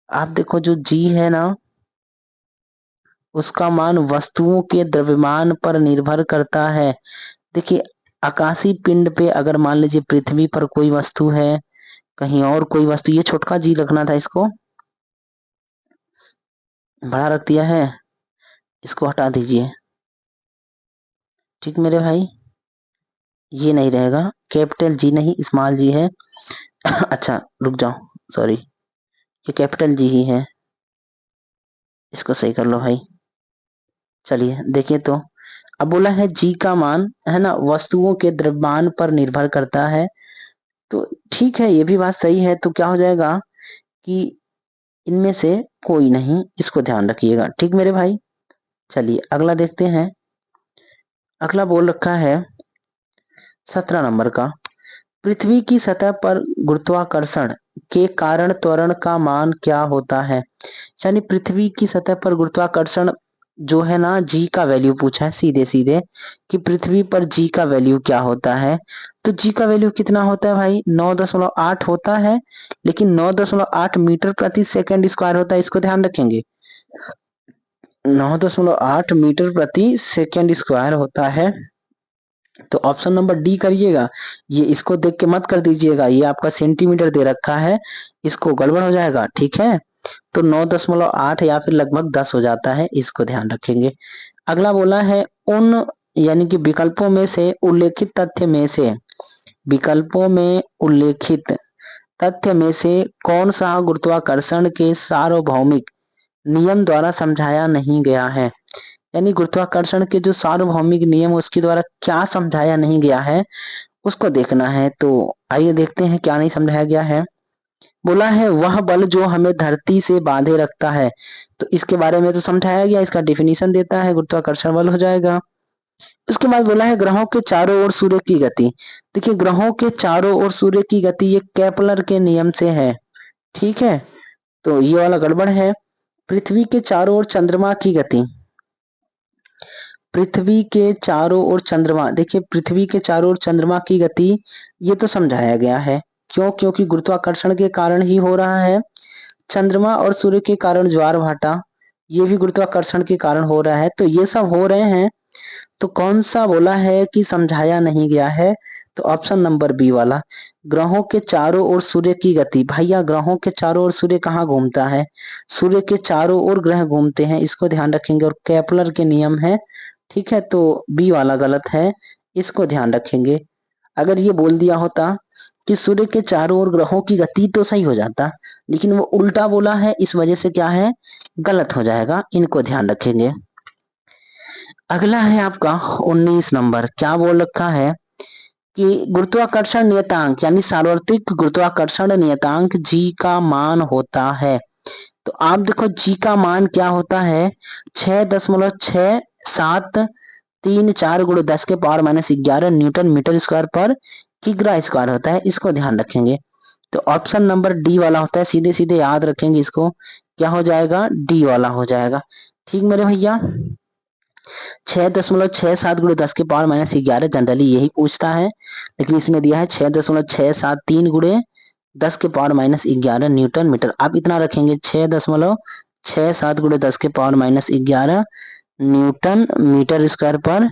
आप देखो जो जी है ना, उसका मान वस्तुओं के द्रव्यमान पर निर्भर करता है। देखिए, आकाशीय पिंड पे अगर मान लीजिए पृथ्वी पर कोई वस्तु है, कहीं और कोई वस्तु, ये छोटका जी रखना था, इसको बड़ा रख दिया है, इसको हटा दीजिए। ठीक मेरे भाई, ये नहीं रहेगा, कैपिटल जी नहीं स्मॉल जी है। अच्छा रुक जाओ, सॉरी, ये कैपिटल जी ही है, इसको सही कर लो भाई। चलिए देखिए, तो अब बोला है जी का मान है ना वस्तुओं के द्रव्यमान पर निर्भर करता है। तो ठीक है, ये भी बात सही है। तो क्या हो जाएगा कि इनमें से कोई नहीं, इसको ध्यान रखिएगा। ठीक मेरे भाई, चलिए अगला देखते हैं। अगला बोल रखा है 17 नंबर का, पृथ्वी की सतह पर गुरुत्वाकर्षण के कारण त्वरण का मान क्या होता है। यानी पृथ्वी की सतह पर गुरुत्वाकर्षण जो है ना, जी का वैल्यू पूछा है सीधे सीधे, कि पृथ्वी पर जी का वैल्यू क्या होता है। तो जी का वैल्यू कितना होता है भाई, 9.8 होता है, लेकिन 9.8 मीटर प्रति सेकंड स्क्वायर होता है, इसको ध्यान रखेंगे। 9.8 मीटर प्रति सेकंड स्क्वायर होता है। तो ऑप्शन नंबर डी करिएगा। ये इसको देख के मत कर दीजिएगा, ये आपका सेंटीमीटर दे रखा है, इसको गड़बड़ हो जाएगा। ठीक है, तो 9.8 या फिर लगभग 10 हो जाता है, इसको ध्यान रखेंगे। अगला बोला है उन यानी कि विकल्पों में से उल्लेखित तथ्य में से, विकल्पों में उल्लेखित तथ्य में से कौन सा गुरुत्वाकर्षण के सार्वभौमिक नियम द्वारा समझाया नहीं गया है। यानी गुरुत्वाकर्षण के जो सार्वभौमिक नियम उसके द्वारा क्या समझाया नहीं गया है, उसको देखना है। तो आइए देखते हैं क्या नहीं समझाया गया है। बोला है वह बल जो हमें धरती से बांधे रखता है। तो इसके बारे में तो समझाया गया, इसका डिफिनीशन देता है, गुरुत्वाकर्षण बल हो जाएगा। उसके बाद बोला है ग्रहों के चारों ओर सूर्य की गति। देखिए, ग्रहों के चारों ओर सूर्य की गति ये केपलर के नियम से है। ठीक है, तो ये वाला गड़बड़ है। पृथ्वी के चारों ओर चंद्रमा की गति, पृथ्वी के चारों ओर चंद्रमा, देखिए पृथ्वी के चारों ओर चंद्रमा की गति ये तो समझाया गया है। क्यों, क्योंकि गुरुत्वाकर्षण के कारण ही हो रहा है। चंद्रमा और सूर्य के कारण ज्वार भाटा, ये भी गुरुत्वाकर्षण के कारण हो रहा है। तो ये सब हो रहे हैं, तो कौन सा बोला है कि समझाया नहीं गया है, तो ऑप्शन नंबर बी वाला, ग्रहों के चारों ओर सूर्य की गति। भैया ग्रहों के चारों ओर सूर्य कहाँ घूमता है, सूर्य के चारों ओर ग्रह घूमते हैं, इसको ध्यान रखेंगे, और केपलर के नियम है। ठीक है, तो बी वाला गलत है, इसको ध्यान रखेंगे। अगर ये बोल दिया होता कि सूर्य के चारों ओर ग्रहों की गति तो सही हो जाता, लेकिन वो उल्टा बोला है, इस वजह से क्या है, गलत हो जाएगा, इनको ध्यान रखेंगे। अगला है आपका 19 नंबर, क्या बोल रखा है कि गुरुत्वाकर्षण नियतांक यानी सार्वत्रिक गुरुत्वाकर्षण नियतांक जी का मान होता है। तो आप देखो जी का मान क्या होता है, 6.674 गुणु 10 के पावर -11 न्यूटन मीटर स्क्वायर पर किग्रा स्क्वायर होता है, इसको ध्यान रखेंगे। तो ऑप्शन नंबर डी वाला होता है, सीधे सीधे याद रखेंगे इसको, क्या हो जाएगा, डी वाला हो जाएगा। ठीक मेरे भैया, 6.67 गुणु 10 के पावर -11 जनरली यही पूछता है, लेकिन इसमें दिया है 6.673 गुणे 10 के पावर -11 न्यूटन मीटर। आप इतना रखेंगे, 6.67 गुणे 10 के पावर -11 न्यूटन मीटर स्क्वायर पर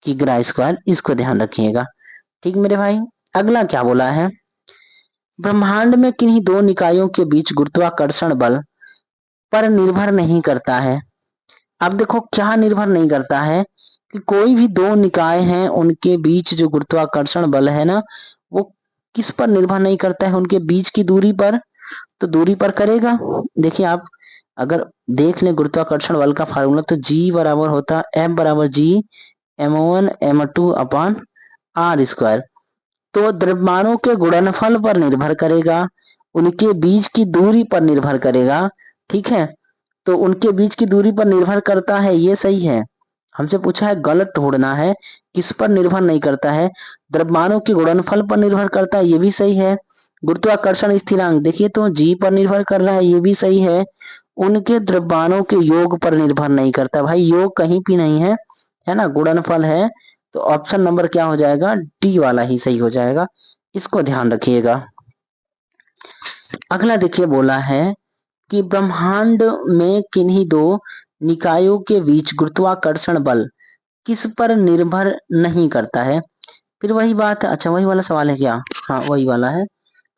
किग्रा स्क्वायर, इसको ध्यान रखिएगा। ठीक मेरे भाई, अगला क्या बोला है, ब्रह्मांड में किन्हीं दो निकायों के बीच गुरुत्वाकर्षण बल पर निर्भर नहीं करता है। अब देखो क्या निर्भर नहीं करता है, कि कोई भी दो निकाय हैं उनके बीच जो गुरुत्वाकर्षण बल है ना, वो किस पर निर्भर नहीं करता है? उनके बीच की दूरी पर, तो दूरी पर करेगा। देखिए आप अगर देख लें गुरुत्वाकर्षण बल का फार्मूला, तो G बराबर होता है F बराबर G m1 m2 upon are square. तो द्रव्यमानों के गुणनफल पर निर्भर करेगा, उनके बीच की दूरी पर निर्भर करेगा। ठीक है, तो उनके बीच की दूरी पर निर्भर करता है, ये सही है। हमसे पूछा है गलत ढूंढना है, किस पर निर्भर नहीं करता है? द्रव्यमानों के गुणनफल पर निर्भर करता है, ये भी सही है। गुरुत्वाकर्षण स्थिरांक देखिए तो G पर निर्भर कर रहा है, ये भी सही है। उनके द्रव्यमानों के योग पर निर्भर नहीं करता। भाई योग कहीं भी नहीं है ना, गुणनफल है। तो ऑप्शन नंबर क्या हो जाएगा? डी वाला ही सही हो जाएगा, इसको ध्यान रखिएगा। अगला देखिए बोला है कि ब्रह्मांड में किन्हीं दो निकायों के बीच गुरुत्वाकर्षण बल किस पर निर्भर नहीं करता है? फिर वही बात है, अच्छा वही वाला सवाल है क्या? हाँ वही वाला है।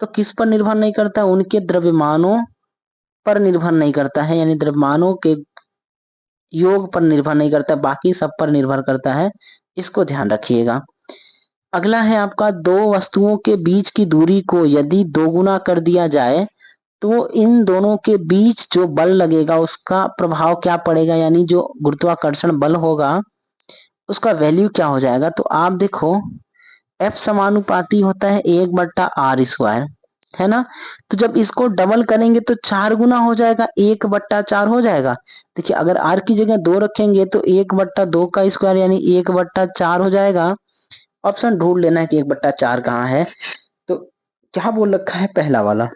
तो किस पर निर्भर नहीं करता? उनके द्रव्यमानों पर निर्भर नहीं करता है, यानी द्रव्यमानों के योग पर निर्भर नहीं करता, बाकी सब पर निर्भर करता है, इसको ध्यान रखिएगा। अगला है आपका दो वस्तुओं के बीच की दूरी को यदि दोगुना कर दिया जाए तो इन दोनों के बीच जो बल लगेगा उसका प्रभाव क्या पड़ेगा, यानी जो गुरुत्वाकर्षण बल होगा उसका वैल्यू क्या हो जाएगा? तो आप देखो F समानुपाती होता है 1/r², है ना। तो जब इसको डबल करेंगे तो 4 गुना हो जाएगा, 1/4 हो जाएगा। देखिए अगर r की जगह 2 रखेंगे तो 1/2 का स्क्वायर यानी 1/4 हो जाएगा। ऑप्शन ढूंढ लेना है कि 1/4 कहाँ है। तो क्या बोल रखा है? पहला वाला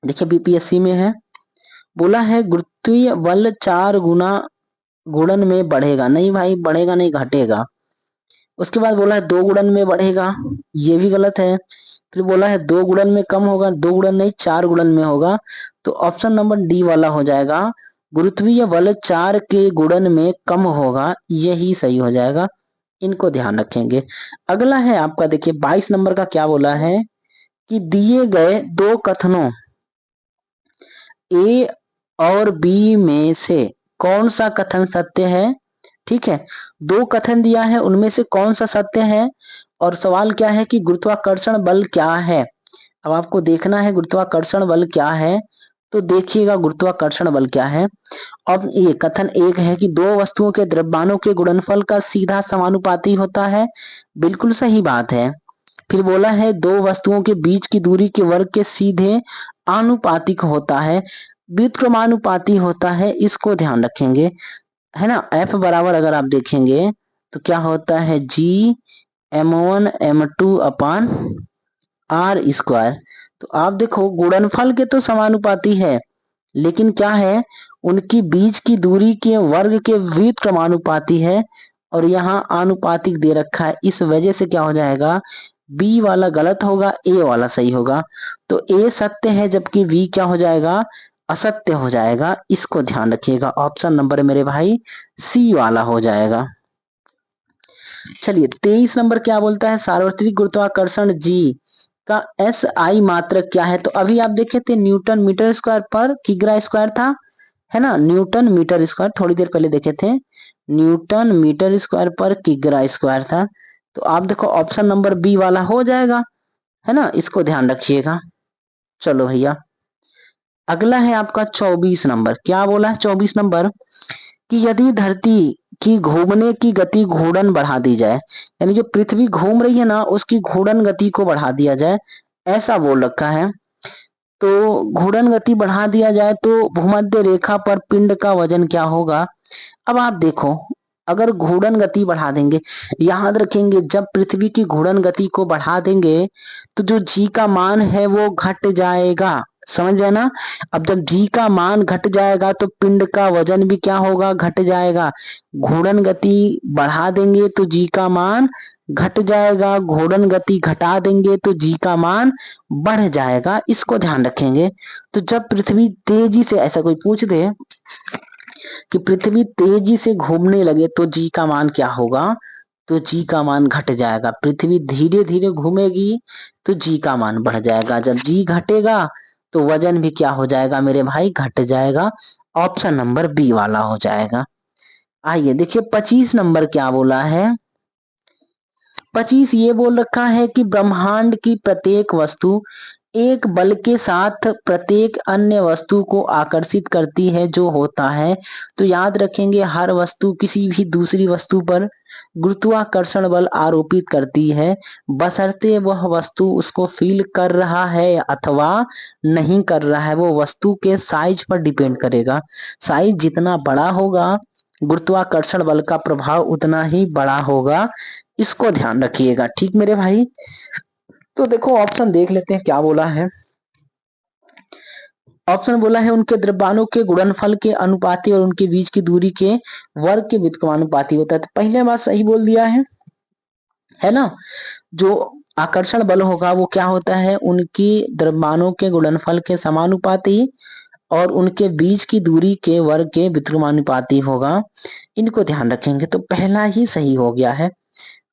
देखिए बीपीएससी में है, बोला है गुरुत्वीय बल 4 गुना गुणन में बढ़ेगा। नहीं भाई बढ़ेगा नहीं, घटेगा। उसके बाद बोला है 2 गुणन में बढ़ेगा, ये भी गलत है। फिर बोला है 2 गुणन में कम होगा, 2 गुणन नहीं 4 गुणन में होगा। तो ऑप्शन नंबर डी वाला हो जाएगा, गुरुत्वीय बल 4 के गुणन में कम होगा, यही सही हो जाएगा, इनको ध्यान रखेंगे। अगला है आपका देखिए 22 नंबर का क्या बोला है कि दिए गए दो कथनों ए और बी में से कौन सा कथन सत्य है? ठीक है, दो कथन दिया है, उनमें से कौन सा सत्य है? और सवाल क्या है कि गुरुत्वाकर्षण बल क्या है। अब आपको देखना है गुरुत्वाकर्षण बल क्या है, तो देखिएगा गुरुत्वाकर्षण बल क्या है। अब ये कथन एक है कि दो वस्तुओं के द्रव्यमानों के गुणनफल का सीधा समानुपाती होता है, बिल्कुल सही बात है। फिर बोला है दो वस्तुओं के बीच की दूरी के वर्ग के सीधे आनुपातिक होता है, व्युत्क्रमानुपाती होता है, इसको ध्यान रखेंगे, है ना। F बराबर अगर आप देखेंगे तो क्या होता है G m1 m2 upon r²। तो आप देखो गुणनफल के तो समानुपाती है, लेकिन क्या है उनकी बीच की दूरी के वर्ग के व्युत्क्रमानुपाती है, और यहाँ आनुपातिक दे रखा है, इस वजह से क्या हो जाएगा, बी वाला गलत होगा, ए वाला सही होगा। तो ए सत्य है जबकि बी क्या हो जाएगा, असत्य हो जाएगा, इसको ध्यान रखिएगा। ऑप्शन नंबर मेरे भाई सी वाला हो जाएगा। चलिए 23 नंबर क्या बोलता है, सार्वत्रिक गुरुत्वाकर्षण जी का SI मात्रक क्या है? तो अभी आप देखे थे न्यूटन मीटर स्क्वायर पर किग्रा स्क्वायर था, है ना, न्यूटन मीटर स्क्वायर थोड़ी देर पहले देखे थे, न्यूटन मीटर स्क्वायर पर किग्रा स्क्वायर था। तो आप देखो ऑप्शन नंबर बी वाला हो जाएगा, है ना, इसको ध्यान रखिएगा। चलो भैया अगला है आपका 24 नंबर, क्या बोला है 24 नंबर कि यदि धरती की घूमने की गति घूर्णन बढ़ा दी जाए, यानी जो पृथ्वी घूम रही है ना उसकी घूर्णन गति को बढ़ा दिया जाए, ऐसा बोल रखा है। तो घूर्णन गति बढ़ा दिया जाए तो भूमध्य रेखा पर पिंड का वजन क्या होगा? अब आप देखो अगर घूर्णन गति बढ़ा देंगे, याद रखेंगे जब पृथ्वी की घूर्णन गति को बढ़ा देंगे तो जो जी का मान है वो घट जाएगा, समझ गए ना। अब जब जी का मान घट जाएगा तो पिंड का वजन भी क्या होगा, घट जाएगा। घूर्णन गति बढ़ा देंगे तो जी का मान घट जाएगा, घूर्णन गति घटा देंगे तो जी का मान बढ़ जाएगा, इसको ध्यान रखेंगे। तो जब पृथ्वी तेजी से, ऐसा कोई पूछ दे कि पृथ्वी तेजी से घूमने लगे तो जी का मान क्या होगा, तो जी का मान घट जाएगा। पृथ्वी धीरे धीरे घूमेगी तो जी का मान बढ़ जाएगा, जब जी घटेगा तो वजन भी क्या हो जाएगा मेरे भाई, घट जाएगा। ऑप्शन नंबर बी वाला हो जाएगा। आइए देखिए 25 नंबर क्या बोला है 25 ये बोल रखा है कि ब्रह्मांड की प्रत्येक वस्तु एक बल के साथ प्रत्येक अन्य वस्तु को आकर्षित करती है जो होता है। तो याद रखेंगे हर वस्तु किसी भी दूसरी वस्तु पर गुरुत्वाकर्षण बल आरोपित करती है, बशर्ते वह वस्तु उसको फील कर रहा है अथवा नहीं कर रहा है। वो वस्तु के साइज पर डिपेंड करेगा। साइज जितना बड़ा होगा गुरुत्वाकर्षण बल का प्रभाव उतना ही बड़ा होगा। इसको ध्यान रखिएगा, ठीक मेरे भाई। तो देखो ऑप्शन देख लेते हैं क्या बोला है। ऑप्शन बोला है उनके द्रव्यमानों के गुणनफल के अनुपाती और उनके बीच की दूरी के वर्ग के व्युत्क्रमानुपाती होता है। तो पहले बात सही बोल दिया है ना। जो आकर्षण बल होगा वो क्या होता है, उनकी द्रव्यमानों के गुणनफल के समानुपाती और उनके बीच की दूरी के वर्ग के व्युत्क्रमानुपाती होगा। इनको ध्यान रखेंगे तो पहला ही सही हो गया है।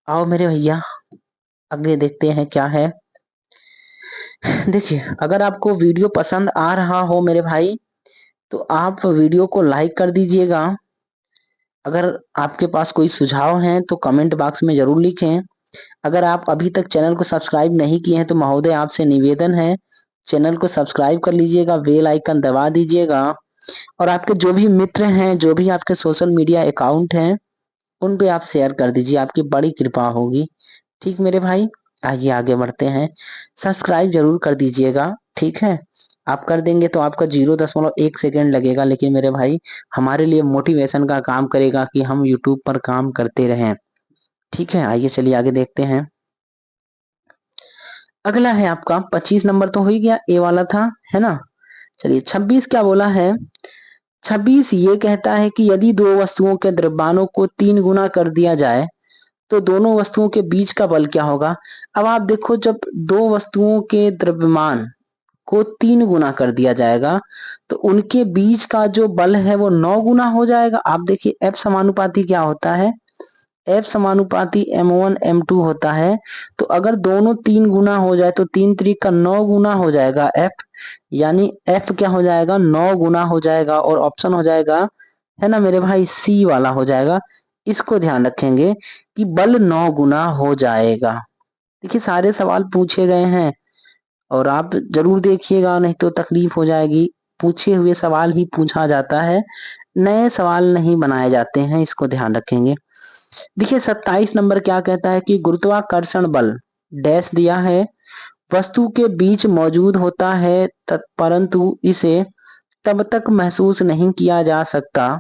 आओ मेरे भैया आगे देखते हैं क्या है। देखिए अगर आपको वीडियो पसंद आ रहा हो मेरे भाई तो आप वीडियो को लाइक कर दीजिएगा। अगर आपके पास कोई सुझाव हैं तो कमेंट बॉक्स में जरूर लिखें। अगर आप अभी तक चैनल को सब्सक्राइब नहीं किए हैं तो महोदय आपसे निवेदन है चैनल को सब्सक्राइब कर लीजिएगा, बेल आइकन दबा दीजिएगा और आपके जो भी मित्र हैं, जो भी आपके सोशल मीडिया अकाउंट हैं, उन पे आप शेयर कर दीजिए, आपकी बड़ी कृपा होगी। ठीक मेरे भाई, आइए आगे बढ़ते हैं। सब्सक्राइब जरूर कर दीजिएगा, ठीक है। आप कर देंगे तो आपका 0.1 सेकेंड लगेगा, लेकिन मेरे भाई हमारे लिए मोटिवेशन का काम करेगा कि हम यूट्यूब पर काम करते रहें। ठीक है, आइए चलिए आगे देखते हैं। अगला है आपका 25 नंबर तो हो ही गया, ए वाला था, है ना। चलिए 26 क्या बोला है। 26 ये कहता है कि यदि दो वस्तुओं के द्रव्यमानों को 3 गुना कर दिया जाए तो दोनों वस्तुओं के बीच का बल क्या होगा। अब आप देखो जब दो वस्तुओं के द्रव्यमान को 3 गुना कर दिया जाएगा तो उनके बीच का जो बल है वो 9 गुना हो जाएगा। आप देखिए F समानुपाती क्या होता है, F समानुपाती M1 M2 होता है। तो अगर दोनों 3 गुना हो जाए तो 3 त्रिक का 9 गुना हो जाएगा F, यानी F क्या हो जाएगा 9 गुना हो जाएगा और ऑप्शन हो जाएगा, है ना मेरे भाई, सी वाला हो जाएगा। इसको ध्यान रखेंगे कि बल 9 गुना हो जाएगा। देखिए सारे सवाल पूछे गए हैं और आप जरूर देखिएगा, नहीं तो तकलीफ हो जाएगी। पूछे हुए सवाल ही पूछा जाता है, नए सवाल नहीं बनाए जाते हैं, इसको ध्यान रखेंगे। देखिए 27 नंबर क्या कहता है कि गुरुत्वाकर्षण बल डैश दिया है, वस्तु के बीच मौजूद होता है परंतु इसे तब तक महसूस नहीं किया जा सकता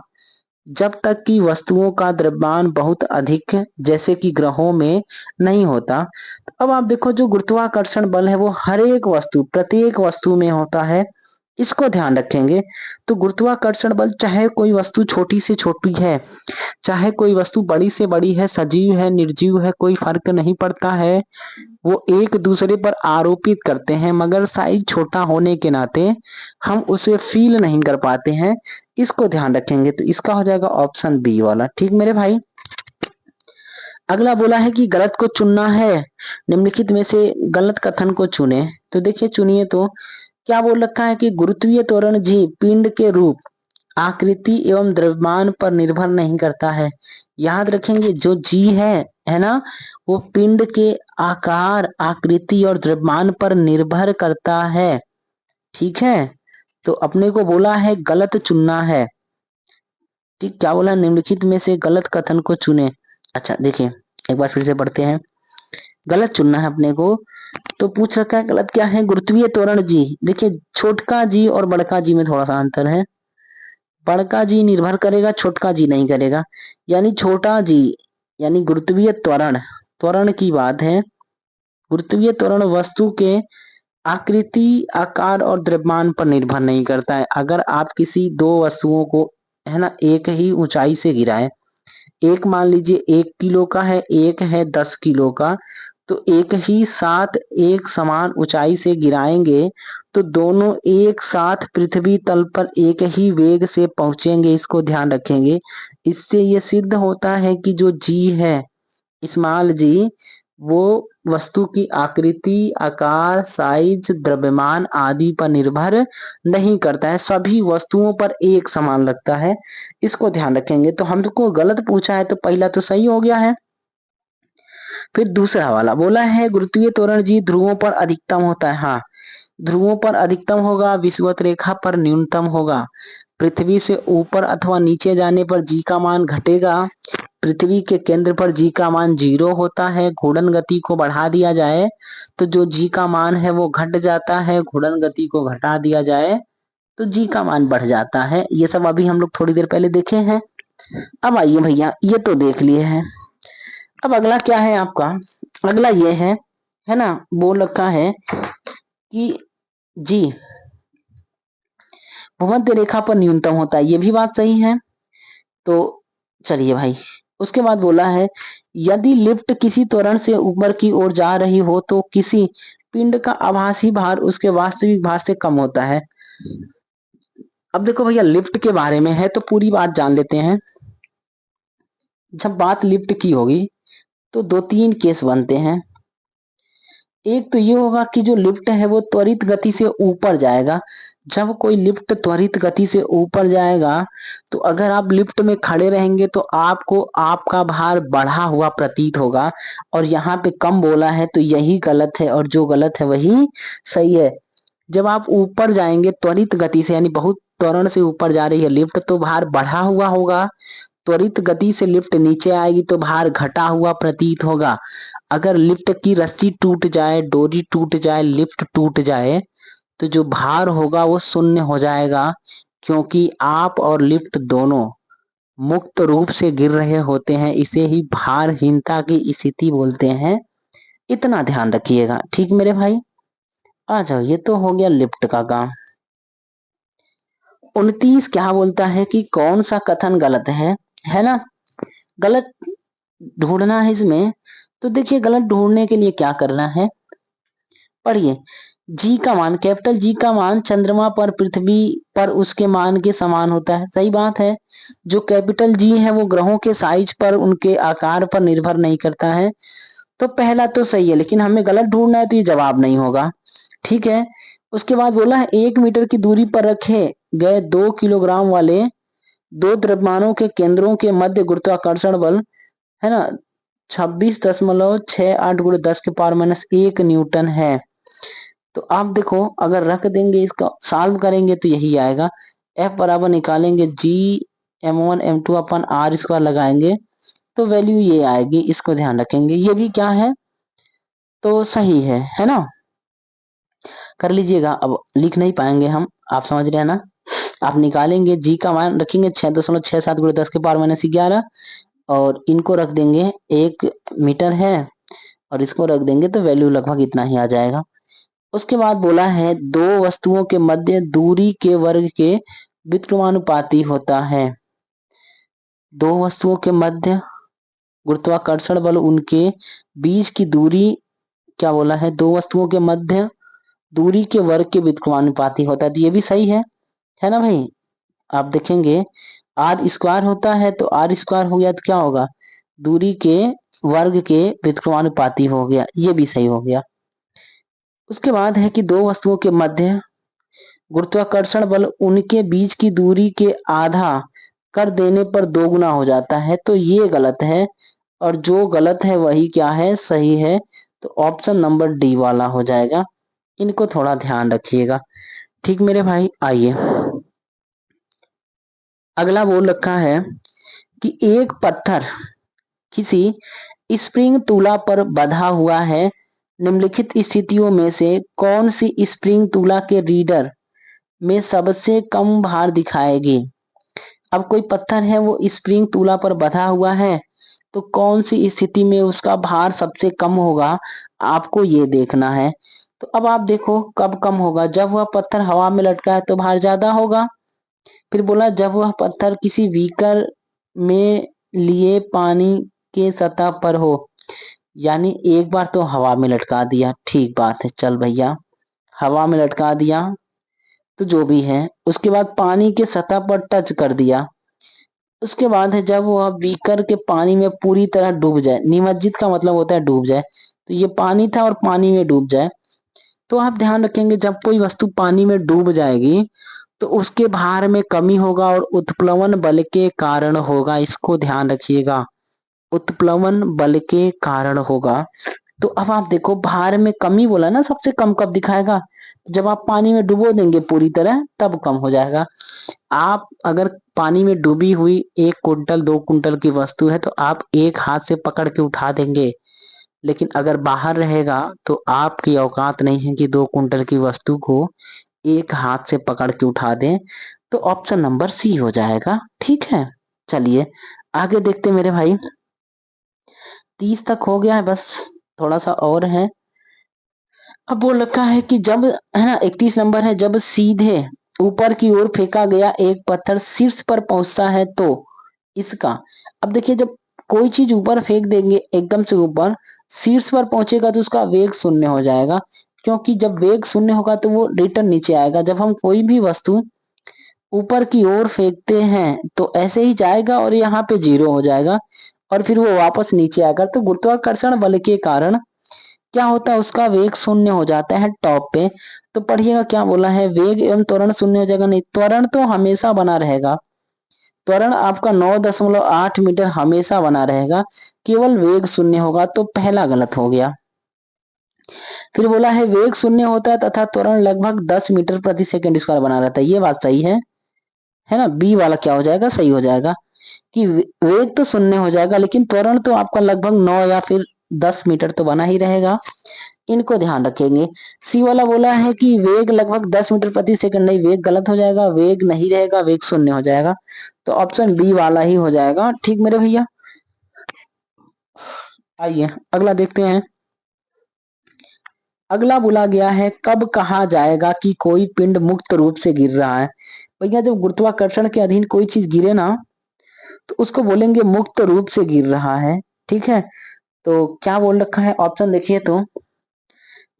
जब तक कि वस्तुओं का द्रव्यमान बहुत अधिक जैसे कि ग्रहों में नहीं होता। तो अब आप देखो जो गुरुत्वाकर्षण बल है वो हर एक वस्तु प्रत्येक वस्तु में होता है, इसको ध्यान रखेंगे। तो गुरुत्वाकर्षण बल चाहे कोई वस्तु छोटी से छोटी है, चाहे कोई वस्तु बड़ी से बड़ी है, सजीव है निर्जीव है, कोई फर्क नहीं पड़ता है, वो एक दूसरे पर आरोपित करते हैं, मगर साइज छोटा होने के नाते हम उसे फील नहीं कर पाते हैं। इसको ध्यान रखेंगे तो इसका हो जाएगा ऑप्शन बी वाला। ठीक मेरे भाई। अगला बोला है कि गलत को चुनना है, निम्नलिखित में से गलत कथन को चुने। तो देखिए चुनिए, तो क्या बोल रखा है कि गुरुत्वीय त्वरण जी पिंड के रूप, आकृति एवं द्रव्यमान पर निर्भर नहीं करता है। याद रखेंगे जो जी है ना, वो पिंड के आकार, आकृति और द्रव्यमान पर निर्भर करता है। ठीक है, तो अपने को बोला है गलत चुनना है। ठीक, क्या बोला, निम्नलिखित में से गलत कथन को चुने। अच्छा देखिए एक बार फिर से पढ़ते हैं, गलत चुनना है अपने को। तो पूछ रखा है गलत क्या है, गुरुत्वीय त्वरण जी। देखिए छोटका जी और बड़का जी में थोड़ा सा अंतर है, बड़का जी निर्भर करेगा, छोटका जी नहीं करेगा। यानी छोटा जी यानी गुरुत्वीय त्वरण, त्वरण की बात है। गुरुत्वीय त्वरण वस्तु के आकृति, आकार और द्रव्यमान पर निर्भर नहीं करता है। अगर आप किसी दो वस्तुओं को, है ना, एक ही ऊंचाई से गिराएं, एक मान लीजिए 1 किलो का है, एक है 10 किलो का, तो एक ही साथ एक समान ऊंचाई से गिराएंगे तो दोनों एक साथ पृथ्वी तल पर एक ही वेग से पहुंचेंगे। इसको ध्यान रखेंगे। इससे ये सिद्ध होता है कि जो जी है, स्मॉल जी, वो वस्तु की आकृति, आकार, साइज, द्रव्यमान आदि पर निर्भर नहीं करता है, सभी वस्तुओं पर एक समान लगता है। इसको ध्यान रखेंगे। तो हमको गलत पूछा है तो पहला तो सही हो गया है। फिर दूसरा वाला बोला है गुरुत्वीय त्वरण जी ध्रुवों पर अधिकतम होता है। हाँ, ध्रुवों पर अधिकतम होगा, विषुवत रेखा पर न्यूनतम होगा। पृथ्वी से ऊपर अथवा नीचे जाने पर जी का मान घटेगा। पृथ्वी के केंद्र पर जी का मान 0 होता है। घूर्णन गति को बढ़ा दिया जाए तो जो जी का मान है वो घट जाता है। घूर्णन गति को घटा दिया जाए तो जी का मान बढ़ जाता है। ये सब अभी हम लोग थोड़ी देर पहले देखे हैं। अब आइए भैया, ये तो देख लिए हैं। अब अगला क्या है आपका? अगला ये है ना, बोल रखा है कि जी भूमध्य रेखा पर न्यूनतम होता है। ये भी बात सही है। तो चलिए भाई, उसके बाद बोला है यदि लिफ्ट किसी त्वरण से ऊपर की ओर जा रही हो तो किसी पिंड का आभासी भार उसके वास्तविक भार से कम होता है। अब देखो भैया, लिफ्ट के बारे में है तो पूरी बात जान लेते हैं। जब बात लिफ्ट की होगी तो 2-3 केस बनते हैं। एक तो ये होगा कि जो लिफ्ट है वो त्वरित गति से ऊपर जाएगा। जब कोई लिफ्ट त्वरित गति से ऊपर जाएगा तो अगर आप लिफ्ट में खड़े रहेंगे तो आपको आपका भार बढ़ा हुआ प्रतीत होगा। और यहाँ पे कम बोला है तो यही गलत है और जो गलत है वही सही है। जब आप ऊपर जाएंगे त्वरित गति से, यानी बहुत त्वरण से ऊपर जा रही है लिफ्ट, तो भार बढ़ा हुआ होगा। त्वरित गति से लिफ्ट नीचे आएगी तो भार घटा हुआ प्रतीत होगा। अगर लिफ्ट की रस्सी टूट जाए, डोरी टूट जाए, लिफ्ट टूट जाए तो जो भार होगा वो शून्य हो जाएगा, क्योंकि आप और लिफ्ट दोनों मुक्त रूप से गिर रहे होते हैं। इसे ही भारहीनता की स्थिति बोलते हैं। इतना ध्यान रखिएगा, ठीक मेरे भाई। आ जाओ, ये तो हो गया लिफ्ट का काम। 29 क्या बोलता है कि कौन सा कथन गलत है ना? गलत ढूंढना है इसमें। तो देखिए, गलत ढूंढने के लिए क्या करना है, पढ़िए। जी का मान, कैपिटल जी का मान चंद्रमा पर पृथ्वी पर उसके मान के समान होता है। सही बात है। जो कैपिटल जी है वो ग्रहों के साइज पर, उनके आकार पर निर्भर नहीं करता है। तो पहला तो सही है, लेकिन हमें गलत ढूंढना है तो ये जवाब नहीं होगा। ठीक है। उसके बाद बोला है 1 मीटर की दूरी पर रखे गए 2 किलोग्राम वाले दो द्रव्यमानों के केंद्रों के मध्य गुरुत्वाकर्षण बल है ना 26.68 × 10⁻⁻1 न्यूटन है। तो आप देखो, अगर रख देंगे, इसका सॉल्व करेंगे तो यही आएगा। F बराबर निकालेंगे G m1m2/r² लगाएंगे तो वैल्यू ये आएगी। इसको ध्यान रखेंगे। ये भी क्या है, तो सही है ना? कर लीजिएगा। अब लिख नहीं पाएंगे हम, आप समझ रहे हैं ना? आप निकालेंगे, जी का मान रखेंगे 6.67 × 10⁻11 और इनको रख देंगे 1 मीटर है और इसको रख देंगे तो वैल्यू लगभग इतना ही आ जाएगा। उसके बाद बोला है दो वस्तुओं के मध्य दूरी के वर्ग के व्युत्क्रमानुपाती होता है। दो वस्तुओं के मध्य गुरुत्वाकर्षण बल, उनके बीच की दूरी, क्या बोला है, दो वस्तुओं के मध्य दूरी के वर्ग के व्युत्क्रमानुपाती होता है। तो ये भी सही है ना भाई? आप देखेंगे r² होता है तो r² हो गया तो क्या होगा, दूरी के वर्ग के व्युत्क्रमानुपाती हो गया। ये भी सही हो गया। उसके बाद है कि दो वस्तुओं के मध्य गुरुत्वाकर्षण बल उनके बीच की दूरी के आधा कर देने पर 2 गुना हो जाता है। तो ये गलत है और जो गलत है वही क्या है, सही है। तो ऑप्शन नंबर डी वाला हो जाएगा। इनको थोड़ा ध्यान रखिएगा, ठीक मेरे भाई। आइए, अगला बोल रखा है कि एक पत्थर किसी स्प्रिंग तुला पर बंधा हुआ है। निम्नलिखित स्थितियों में से कौन सी स्प्रिंग तुला के रीडर में सबसे कम भार दिखाएगी? अब कोई पत्थर है, वो स्प्रिंग तुला पर बंधा हुआ है, तो कौन सी स्थिति में उसका भार सबसे कम होगा, आपको ये देखना है। तो अब आप देखो कब कम होगा, जब वह पत्थर हवा में लटका है तो भार ज्यादा होगा। फिर बोला जब वह पत्थर किसी बीकर में लिए पानी के सतह पर हो। यानी एक बार तो हवा में लटका दिया, ठीक बात है, चल भैया हवा में लटका दिया तो जो भी है। उसके बाद पानी के सतह पर टच कर दिया। उसके बाद है जब वह बीकर के पानी में पूरी तरह डूब जाए। निमज्जित का मतलब होता है डूब जाए, तो ये पानी था और पानी में डूब जाए। तो आप ध्यान रखेंगे, जब कोई वस्तु पानी में डूब जाएगी तो उसके भार में कमी होगा और उत्प्लवन बल के कारण होगा। इसको ध्यान रखिएगा। उत्प्लवन बल के कारण होगा। तो अब आप देखो भार में कमी बोला ना, सबसे कम कब दिखाएगा? जब आप पानी में डुबो देंगे पूरी तरह तब कम हो जाएगा। आप अगर पानी में डूबी हुई 1 कुंटल 2 कुंटल की वस्तु है तो आप एक हाथ से पकड़ के उठा देंगे, लेकिन अगर बाहर रहेगा तो आपकी औकात नहीं है कि 2 कुंटल की वस्तु को एक हाथ से पकड़ के उठा दें। तो ऑप्शन नंबर सी हो जाएगा। ठीक है, चलिए आगे देखते मेरे भाई। 30 तक हो गया है, बस थोड़ा सा और है। अब बोल रखा है कि जब, है ना, 31 नंबर है, जब सीधे ऊपर की ओर फेंका गया एक पत्थर शीर्ष पर पहुंचता है तो इसका, अब देखिए जब कोई चीज ऊपर फेंक देंगे एकदम से ऊपर, शीर्ष पर पहुंचेगा तो उसका वेग शून्य हो जाएगा, क्योंकि जब वेग शून्य होगा तो वो रिटर्न नीचे आएगा। जब हम कोई भी वस्तु ऊपर की ओर फेंकते हैं तो ऐसे ही जाएगा और यहाँ पे जीरो हो जाएगा और फिर वो वापस नीचे आएगा। तो गुरुत्वाकर्षण बल के कारण क्या होता है, उसका वेग शून्य हो जाता है टॉप पे। तो पढ़िएगा क्या बोला है, वेग एवं त्वरण शून्य हो जाएगा, नहीं, त्वरण तो हमेशा बना रहेगा। त्वरण आपका 9.8 मीटर हमेशा बना रहेगा, केवल वेग शून्य होगा। तो पहला गलत हो गया। फिर बोला है वेग शून्य होता है तथा त्वरण लगभग 10 मीटर प्रति सेकंड स्क्वायर बना रहता है, ये बात सही है ना? बी वाला क्या हो जाएगा, सही हो जाएगा कि वेग तो शून्य हो जाएगा लेकिन त्वरण तो आपका लगभग 9 या फिर 10 मीटर तो बना ही रहेगा। इनको ध्यान रखेंगे। सी वाला बोला है कि वेग लगभग 10 मीटर प्रति सेकंड, नहीं, वेग गलत हो जाएगा, वेग नहीं रहेगा, वेग शून्य हो जाएगा। तो ऑप्शन बी वाला ही हो जाएगा। ठीक मेरे भैया, आइए अगला देखते हैं। अगला बोला गया है कब कहा जाएगा कि कोई पिंड मुक्त रूप से गिर रहा है। भैया जब गुरुत्वाकर्षण के अधीन कोई चीज गिरे ना तो उसको बोलेंगे मुक्त रूप से गिर रहा है। ठीक है, तो क्या बोल रखा है ऑप्शन देखिए तो,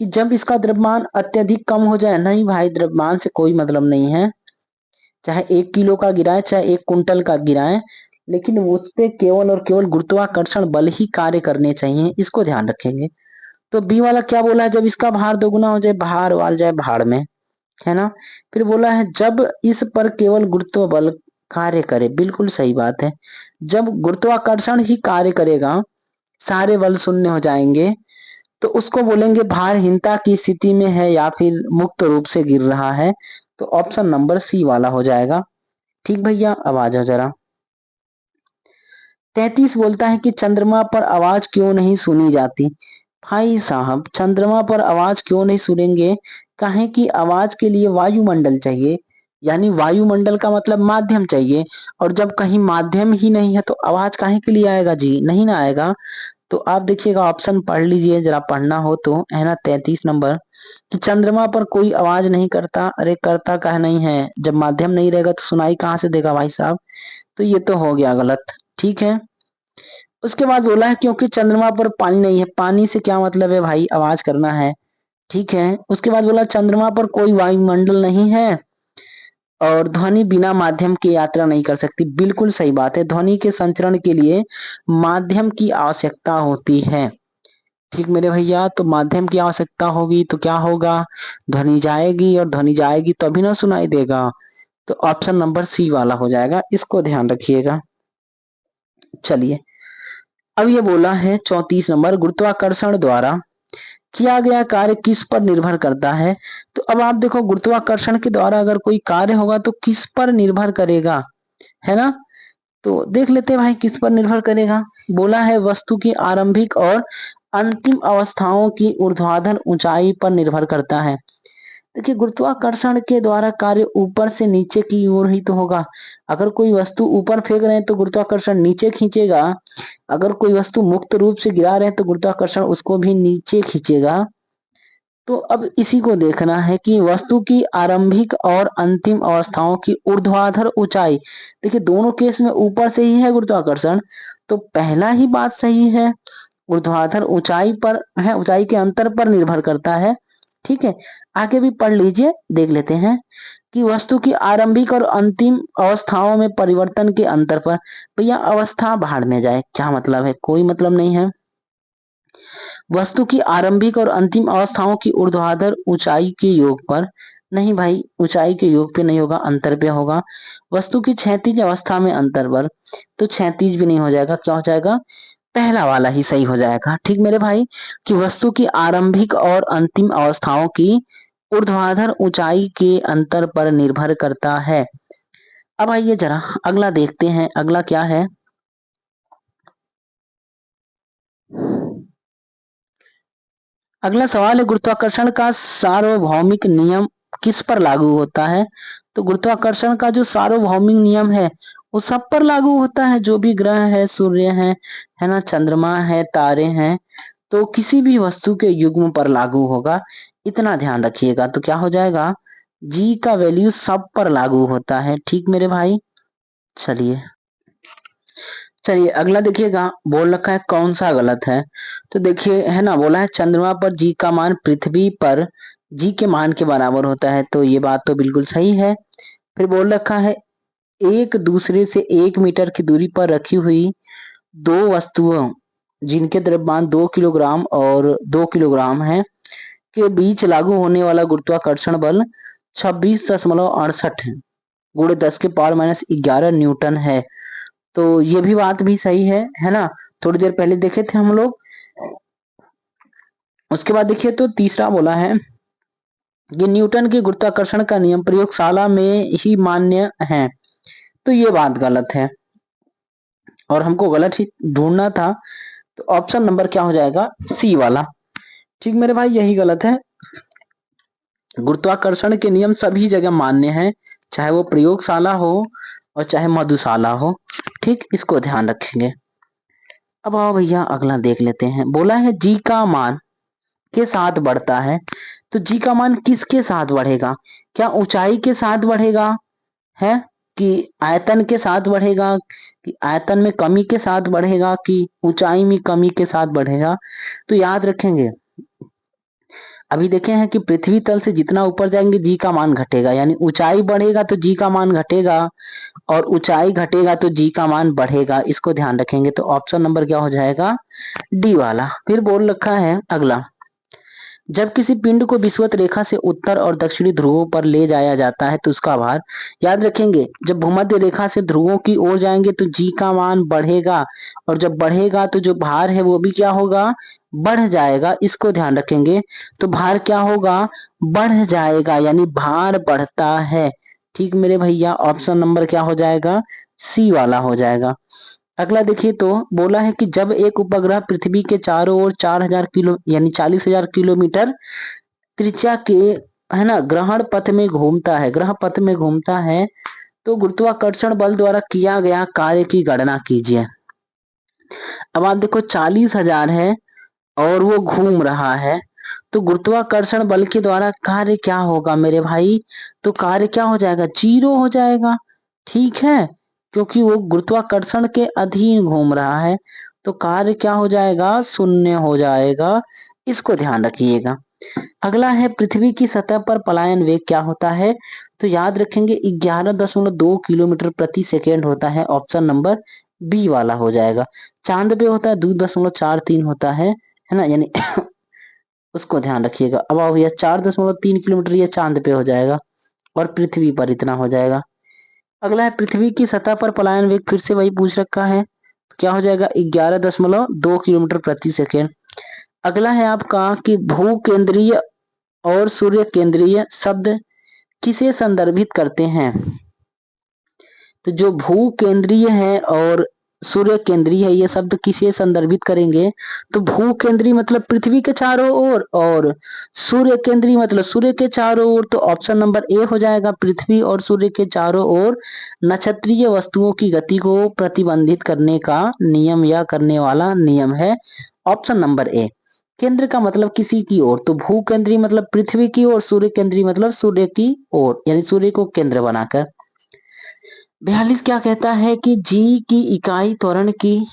कि जब इसका द्रव्यमान अत्यधिक कम हो जाए। नहीं भाई, द्रव्यमान से कोई मतलब नहीं है, चाहे 1 किलो का गिराए चाहे 1 कुंटल का गिराए, लेकिन उस पे केवल और केवल गुरुत्वाकर्षण बल ही कार्य करने चाहिए, इसको ध्यान रखेंगे। तो बी वाला क्या बोला है, जब इसका भार दोगुना हो जाए, भार वार जाए भाड़ में, है ना। फिर बोला है जब इस पर केवल गुरुत्व बल कार्य करे, बिल्कुल सही बात है। जब गुरुत्वाकर्षण ही कार्य करेगा, सारे बल शून्य हो जाएंगे, तो उसको बोलेंगे भारहीनता की स्थिति में है या फिर मुक्त रूप से गिर रहा है। तो ऑप्शन नंबर सी वाला हो जाएगा। ठीक भैया, अब आ जाओ जरा। 33 बोलता है कि चंद्रमा पर आवाज क्यों नहीं सुनी जाती। भाई साहब, चंद्रमा पर आवाज क्यों नहीं सुनेंगे? काहे कि आवाज के लिए वायुमंडल चाहिए, यानी वायुमंडल का मतलब माध्यम चाहिए, और जब कहीं माध्यम ही नहीं है तो आवाज काहे के लिए आएगा जी, नहीं ना आएगा। तो आप देखिएगा, ऑप्शन पढ़ लीजिए जरा, पढ़ना हो तो, है ना, 33 नंबर, कि चंद्रमा पर कोई आवाज नहीं करता। अरे करता कह नहीं है, जब माध्यम नहीं रहेगा तो सुनाई कहाँ से देगा भाई साहब। तो ये तो हो गया गलत। ठीक है, उसके बाद बोला है क्योंकि चंद्रमा पर पानी नहीं है। पानी से क्या मतलब है भाई, आवाज करना है। ठीक है, उसके बाद बोला चंद्रमा पर कोई वायुमंडल नहीं है और ध्वनि बिना माध्यम के यात्रा नहीं कर सकती। बिल्कुल सही बात है, ध्वनि के संचरण के लिए माध्यम की आवश्यकता होती है। ठीक मेरे भैया, तो माध्यम की आवश्यकता होगी तो क्या होगा, ध्वनि जाएगी, और ध्वनि जाएगी तभी ना सुनाई देगा। तो ऑप्शन नंबर सी वाला हो जाएगा, इसको ध्यान रखिएगा। चलिए, अब ये बोला है 34 नंबर, गुरुत्वाकर्षण द्वारा किया गया कार्य किस पर निर्भर करता है। तो अब आप देखो, गुरुत्वाकर्षण के द्वारा अगर कोई कार्य होगा तो किस पर निर्भर करेगा, है ना। तो देख लेते हैं भाई किस पर निर्भर करेगा। बोला है वस्तु की आरंभिक और अंतिम अवस्थाओं की ऊर्ध्वाधर ऊंचाई पर निर्भर करता है। देखिए, गुरुत्वाकर्षण के द्वारा कार्य ऊपर से नीचे की ओर ही तो होगा। अगर कोई वस्तु ऊपर फेंक रहे हैं तो गुरुत्वाकर्षण नीचे खींचेगा, अगर कोई वस्तु मुक्त रूप से गिरा रहे हैं तो गुरुत्वाकर्षण उसको भी नीचे खींचेगा। तो अब इसी को देखना है कि वस्तु की आरंभिक और अंतिम अवस्थाओं की ऊर्ध्वाधर ऊंचाई, देखिए दोनों केस में ऊपर से ही है गुरुत्वाकर्षण, तो पहला ही बात सही है, ऊर्ध्वाधर ऊंचाई पर है, ऊंचाई के अंतर पर निर्भर करता है। ठीक है, आगे भी पढ़ लीजिए, देख लेते हैं कि वस्तु की आरंभिक और अंतिम अवस्थाओं में परिवर्तन के अंतर पर। भैया अवस्था भाड़ में जाए, क्या मतलब है, कोई मतलब नहीं है। वस्तु की आरंभिक और अंतिम अवस्थाओं की ऊर्ध्वाधर ऊंचाई के योग पर, नहीं भाई, ऊंचाई के योग पे नहीं होगा, अंतर पे होगा। वस्तु की क्षैतिज अवस्था में अंतर पर, तो क्षैतिज भी नहीं हो जाएगा, क्या हो जाएगा, पहला वाला ही सही हो जाएगा। ठीक मेरे भाई, कि वस्तु की आरंभिक और अंतिम अवस्थाओं की ऊर्ध्वाधर ऊंचाई के अंतर पर निर्भर करता है। अब आइए जरा अगला देखते हैं, अगला क्या है। अगला सवाल है, गुरुत्वाकर्षण का सार्वभौमिक नियम किस पर लागू होता है? तो गुरुत्वाकर्षण का जो सार्वभौमिक नियम है वो सब पर लागू होता है, जो भी ग्रह है, सूर्य है ना, चंद्रमा है, तारे हैं, तो किसी भी वस्तु के युग्म पर लागू होगा, इतना ध्यान रखिएगा। तो क्या हो जाएगा, जी का वैल्यू सब पर लागू होता है। ठीक मेरे भाई, चलिए चलिए अगला देखिएगा, बोल रखा है कौन सा गलत है। तो देखिए है ना, बोला है चंद्रमा पर जी का मान पृथ्वी पर जी के मान के बराबर होता है, तो ये बात तो बिल्कुल सही है। फिर बोल रखा है एक दूसरे से 1 मीटर की दूरी पर रखी हुई दो वस्तुओं जिनके द्रव्यमान 2 किलोग्राम और 2 किलोग्राम है के बीच लागू होने वाला गुरुत्वाकर्षण बल 26.68 गुणे 10⁻⁻11 न्यूटन है। तो ये भी बात भी सही है ना, थोड़ी देर पहले देखे थे हम लोग। उसके बाद देखिए तो तीसरा बोला है कि न्यूटन के गुरुत्वाकर्षण का नियम प्रयोगशाला में ही मान्य है, तो ये बात गलत है और हमको गलत ही ढूंढना था। तो ऑप्शन नंबर क्या हो जाएगा, सी वाला। ठीक मेरे भाई, यही गलत है। गुरुत्वाकर्षण के नियम सभी जगह मान्य हैं, चाहे वो प्रयोगशाला हो और चाहे मधुशाला हो। ठीक, इसको ध्यान रखेंगे। अब आओ भैया अगला देख लेते हैं। बोला है जी का मान के साथ बढ़ता है, तो जी का मान किसके साथ बढ़ेगा? क्या ऊंचाई के साथ बढ़ेगा है, कि आयतन के साथ बढ़ेगा, कि आयतन में कमी के साथ बढ़ेगा, कि ऊंचाई में कमी के साथ बढ़ेगा? तो याद रखेंगे, अभी देखे हैं कि पृथ्वी तल से जितना ऊपर जाएंगे जी का मान घटेगा, यानी ऊंचाई बढ़ेगा तो जी का मान घटेगा और ऊंचाई घटेगा तो जी का मान बढ़ेगा, इसको ध्यान रखेंगे। तो ऑप्शन नंबर क्या हो जाएगा, डी वाला। फिर बोल रखा है अगला, जब किसी पिंड को विषुवत रेखा से उत्तर और दक्षिणी ध्रुवों पर ले जाया जाता है तो उसका भार, याद रखेंगे जब भूमध्य रेखा से ध्रुवों की ओर जाएंगे तो जी का मान बढ़ेगा और जब बढ़ेगा तो जो भार है वो भी क्या होगा, बढ़ जाएगा, इसको ध्यान रखेंगे। तो भार क्या होगा, बढ़ जाएगा, यानी भार बढ़ता है। ठीक मेरे भैया, ऑप्शन नंबर क्या हो जाएगा, सी वाला हो जाएगा। अगला देखिए तो बोला है कि जब एक उपग्रह पृथ्वी के चारों ओर 4,000 किलो यानी 40,000 किलोमीटर त्रिज्या के है ना ग्रहण पथ में घूमता है, ग्रह पथ में घूमता है, तो गुरुत्वाकर्षण बल द्वारा किया गया कार्य की गणना कीजिए। अब आप देखो 40,000 है और वो घूम रहा है, तो गुरुत्वाकर्षण बल के द्वारा कार्य क्या होगा मेरे भाई, तो कार्य क्या हो जाएगा, जीरो हो जाएगा। ठीक है, क्योंकि वो गुरुत्वाकर्षण के अधीन घूम रहा है, तो कार्य क्या हो जाएगा, शून्य हो जाएगा, इसको ध्यान रखिएगा। अगला है पृथ्वी की सतह पर पलायन वेग क्या होता है, तो याद रखेंगे 11.2 किलोमीटर प्रति सेकेंड होता है, ऑप्शन नंबर बी वाला हो जाएगा। चांद पे होता है 2.43 होता है ना, यानी उसको ध्यान रखिएगा। अब आओ भैया 4.3 किलोमीटर ये चांद पे हो जाएगा और पृथ्वी पर इतना हो जाएगा। अगला है पृथ्वी की सतह पर पलायन वेग, फिर से वही पूछ रखा है, तो क्या हो जाएगा 11.2 किलोमीटर प्रति सेकेंड। अगला है आपका कि भू केंद्रीय और सूर्य केंद्रीय शब्द किसे संदर्भित करते हैं, तो जो भू केंद्रीय है और सूर्य केंद्रीय है ये शब्द किसे संदर्भित करेंगे, तो भू केंद्रीय मतलब पृथ्वी के चारों ओर और सूर्य केंद्रीय मतलब सूर्य के चारों ओर, तो ऑप्शन नंबर ए हो जाएगा। पृथ्वी और सूर्य के चारों ओर नक्षत्रीय वस्तुओं की गति को प्रतिबंधित करने का नियम या करने वाला नियम है, ऑप्शन नंबर ए। केंद्र का मतलब किसी की ओर, तो भू केंद्रीय मतलब पृथ्वी की ओर, सूर्य केंद्रीय मतलब सूर्य की ओर, यानी सूर्य को केंद्र बनाकर। 42 क्या कहता है कि जी की इकाई त्वरण की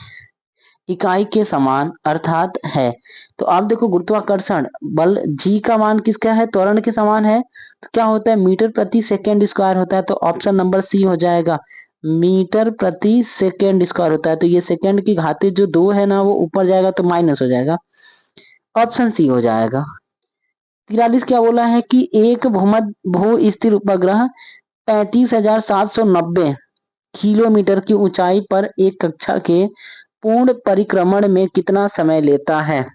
इकाई के समान अर्थात है, तो आप देखो गुरुत्वाकर्षण बल जी का मान किसका है, त्वरण के समान है, तो क्या होता है मीटर प्रति सेकेंड स्क्वायर होता है, तो ऑप्शन नंबर सी हो जाएगा, मीटर प्रति सेकेंड स्क्वायर होता है। तो ये सेकेंड की घाते जो 2 है ना वो ऊपर जाएगा तो माइनस हो जाएगा, ऑप्शन सी हो जाएगा। 43 क्या बोला है कि एक भू स्थिर उपग्रह 35,790 किलोमीटर की ऊंचाई पर एक कक्षा के पूर्ण परिक्रमण में कितना समय लेता है?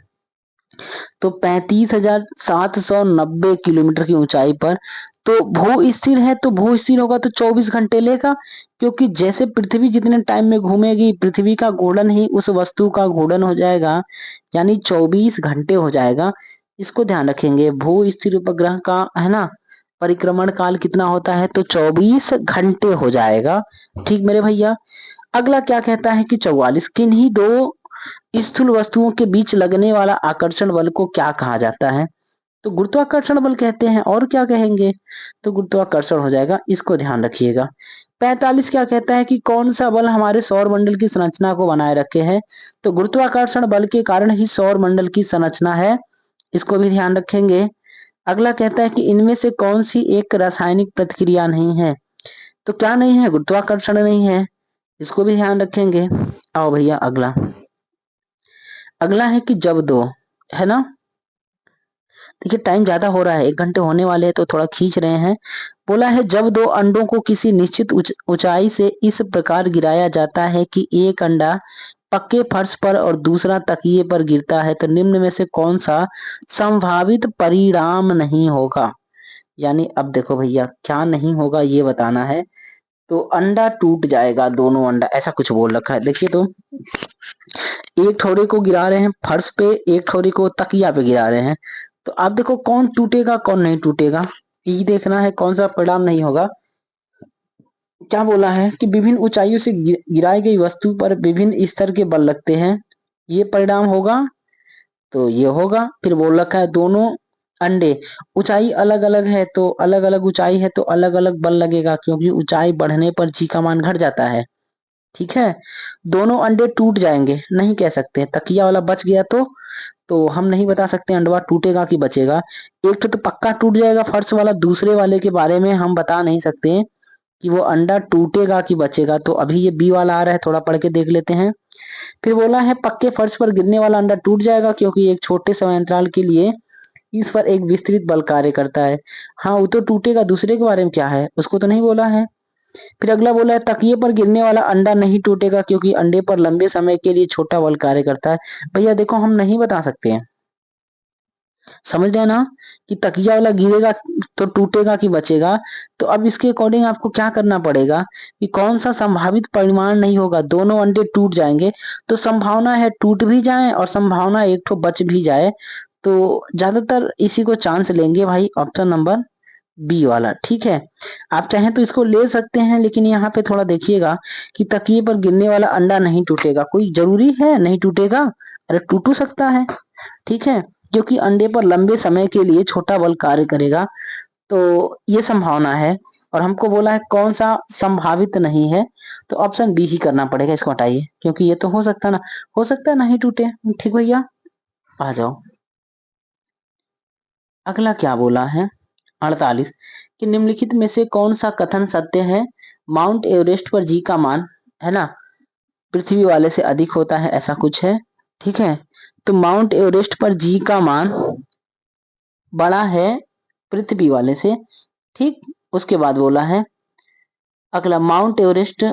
तो 35,790 किलोमीटर की ऊंचाई पर। तो भू स्थिर है तो भू स्थिर होगा तो 24 घंटे लेगा, क्योंकि जैसे पृथ्वी जितने टाइम में घूमेगी पृथ्वी का घूर्णन ही उस वस्तु का घूर्णन हो जाएगा, यानी 24 घंटे हो जाएगा। इसको ध्यान रखेंगे, भू स्थिर उपग्रह का है ना परिक्रमण काल कितना होता है? तो 24 घंटे हो जाएगा। ठीक मेरे भैया। अगला क्या कहता है कि 44 किन्हीं दो स्थूल वस्तुओं के बीच लगने वाला आकर्षण बल को क्या कहा जाता है? तो गुरुत्वाकर्षण बल कहते हैं, और क्या कहेंगे? तो गुरुत्वाकर्षण हो जाएगा, इसको ध्यान रखिएगा। 45 क्या कहता है कि कौन सा बल हमारे सौर मंडल की संरचना को बनाए रखे है? तो गुरुत्वाकर्षण बल के कारण ही सौर मंडल की संरचना है, इसको भी ध्यान रखेंगे। अगला कहता है कि इनमें से कौन सी एक रासायनिक प्रतिक्रिया नहीं है? तो क्या नहीं है? गुरुत्वाकर्षण नहीं है, इसको भी ध्यान रखेंगे। आओ भैया अगला। अगला है कि जब दो, है ना, देखिए टाइम ज्यादा हो रहा है, 1 घंटे होने वाले हैं तो थोड़ा खींच रहे हैं। बोला है जब दो अंडों को किसी निश्चित ऊंचाई से इस प्रकार गिराया जाता है कि एक अंडा पक्के फर्श पर और दूसरा तकिए पर गिरता है, तो निम्न में से कौन सा संभावित परिणाम नहीं होगा? यानी अब देखो भैया क्या नहीं होगा ये बताना है। तो अंडा टूट जाएगा, दोनों अंडा, ऐसा कुछ बोल रखा है। देखिए तो एक ठोरे को गिरा रहे हैं फर्श पे, एक ठोरे को तकिया पे गिरा रहे हैं, तो आप देखो कौन टूटेगा कौन नहीं टूटेगा, ये देखना है, कौन सा परिणाम नहीं होगा। क्या बोला है कि विभिन्न ऊंचाइयों से गिराई गई वस्तु पर विभिन्न स्तर के बल लगते हैं, ये परिणाम होगा, तो ये होगा। फिर बोल रखा है दोनों अंडे, ऊंचाई अलग अलग है तो अलग अलग ऊंचाई है तो अलग अलग बल लगेगा, क्योंकि ऊंचाई बढ़ने पर जी का मान घट जाता है। ठीक है, दोनों अंडे टूट जाएंगे नहीं कह सकते, तकिया वाला बच गया तो हम नहीं बता सकते अंडवा टूटेगा कि बचेगा। एक तो पक्का टूट जाएगा फर्श वाला, दूसरे वाले के बारे में हम बता नहीं सकते कि वो अंडा टूटेगा कि बचेगा। तो अभी ये बी वाला आ रहा है, थोड़ा पढ़ के देख लेते हैं। फिर बोला है पक्के फर्श पर गिरने वाला अंडा टूट जाएगा क्योंकि एक छोटे समय अंतराल के लिए इस पर एक विस्तृत बल कार्य करता है। हाँ वो तो टूटेगा, दूसरे के बारे में क्या है उसको तो नहीं बोला है। फिर अगला बोला है तकिए पर गिरने वाला अंडा नहीं टूटेगा क्योंकि अंडे पर लंबे समय के लिए छोटा बल कार्य करता है। भैया देखो हम नहीं बता सकते हैं, समझ गए ना, कि तकिया वाला गिरेगा तो टूटेगा कि बचेगा। तो अब इसके अकॉर्डिंग आपको क्या करना पड़ेगा कि कौन सा संभावित परिमाण नहीं होगा, दोनों अंडे टूट जाएंगे, तो संभावना है टूट भी जाए और संभावना एक तो बच भी जाए, तो ज्यादातर इसी को चांस लेंगे भाई, ऑप्शन नंबर बी वाला। ठीक है, आप चाहें तो इसको ले सकते हैं, लेकिन यहाँ पे थोड़ा देखिएगा कि तकिए पर गिरने वाला अंडा नहीं टूटेगा, कोई जरूरी है नहीं टूटेगा? अरे टूट सकता है। ठीक है, क्योंकि अंडे पर लंबे समय के लिए छोटा बल कार्य करेगा, तो ये संभावना है। और हमको बोला है कौन सा संभावित नहीं है, तो ऑप्शन बी ही करना पड़ेगा, इसको हटाइए, क्योंकि ये तो हो सकता ना, हो सकता है नहीं टूटे। ठीक भैया, आ जाओ। अगला क्या बोला है 48 कि निम्नलिखित में से कौन सा कथन सत्य है? माउंट एवरेस्ट पर जी का मान, है ना, पृथ्वी वाले से अधिक होता है, ऐसा कुछ है। ठीक है, तो माउंट एवरेस्ट पर जी का मान बड़ा है पृथ्वी वाले से। ठीक, उसके बाद बोला है अगला माउंट एवरेस्ट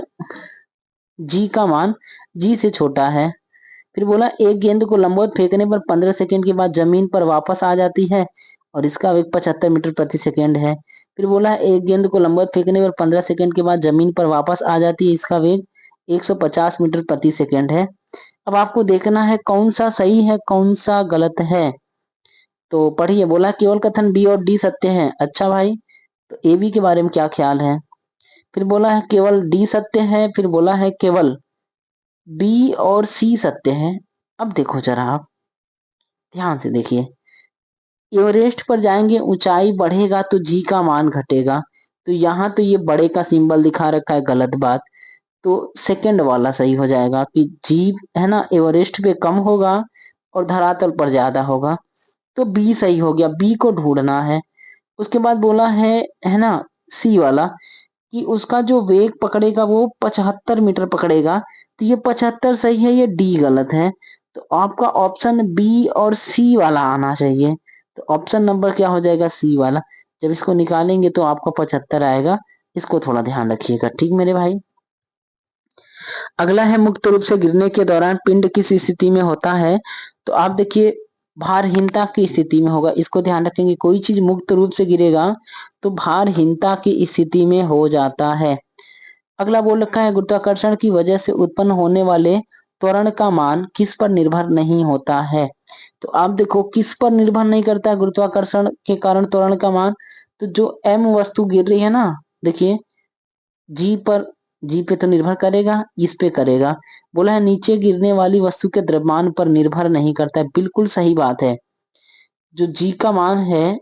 जी का मान जी से छोटा है। फिर बोला एक गेंद को लंबवत फेंकने पर 15 सेकंड के बाद जमीन पर वापस आ जाती है और इसका वेग 75 मीटर प्रति सेकंड है। फिर बोला एक गेंद को लंबवत फेंकने पर 15 सेकंड के बाद जमीन पर वापस आ जाती है, इसका वेग 150 मीटर प्रति सेकंड है। अब आपको देखना है कौन सा सही है कौन सा गलत है, तो पढ़िए। बोला केवल कथन बी और डी सत्य है। अच्छा भाई, तो ए बी के बारे में क्या ख्याल है? फिर बोला है केवल डी सत्य है, फिर बोला है केवल बी और सी सत्य है। अब देखो जरा आप ध्यान से देखिए, एवरेस्ट पर जाएंगे ऊंचाई बढ़ेगा तो जी का मान घटेगा, तो यहाँ तो ये बड़े का सिंबल दिखा रखा है, गलत बात। तो सेकंड वाला सही हो जाएगा कि जी है ना एवरेस्ट पे कम होगा और धरातल पर ज्यादा होगा, तो बी सही हो गया, बी को ढूंढना है। उसके बाद बोला है ना सी वाला कि उसका जो वेग पकड़ेगा वो 75 मीटर पकड़ेगा, तो ये 75 सही है, ये डी गलत है। तो आपका ऑप्शन बी और सी वाला आना चाहिए, तो ऑप्शन नंबर क्या हो जाएगा? सी वाला। जब इसको निकालेंगे तो आपको 75 आएगा, इसको थोड़ा ध्यान रखिएगा। ठीक मेरे भाई, अगला है मुक्त रूप से गिरने के दौरान पिंड किस स्थिति में होता है। तो आप देखिए भारहीनता की स्थिति में होगा, इसको ध्यान रखेंगे। कोई चीज मुक्त रूप से गिरेगा तो भारहीनता की स्थिति में हो जाता है। अगला बोल रखा है गुरुत्वाकर्षण की वजह से उत्पन्न होने वाले त्वरण का मान किस पर निर्भर नहीं होता है। तो आप देखो किस पर निर्भर नहीं करता है गुरुत्वाकर्षण के कारण त्वरण का मान। तो जो एम वस्तु गिर रही है ना, देखिए जी पर, जी पे तो निर्भर करेगा, इस पे करेगा। बोला है नीचे गिरने वाली वस्तु के द्रव्यमान पर निर्भर नहीं करता है, बिल्कुल सही बात है। जो जी का मान है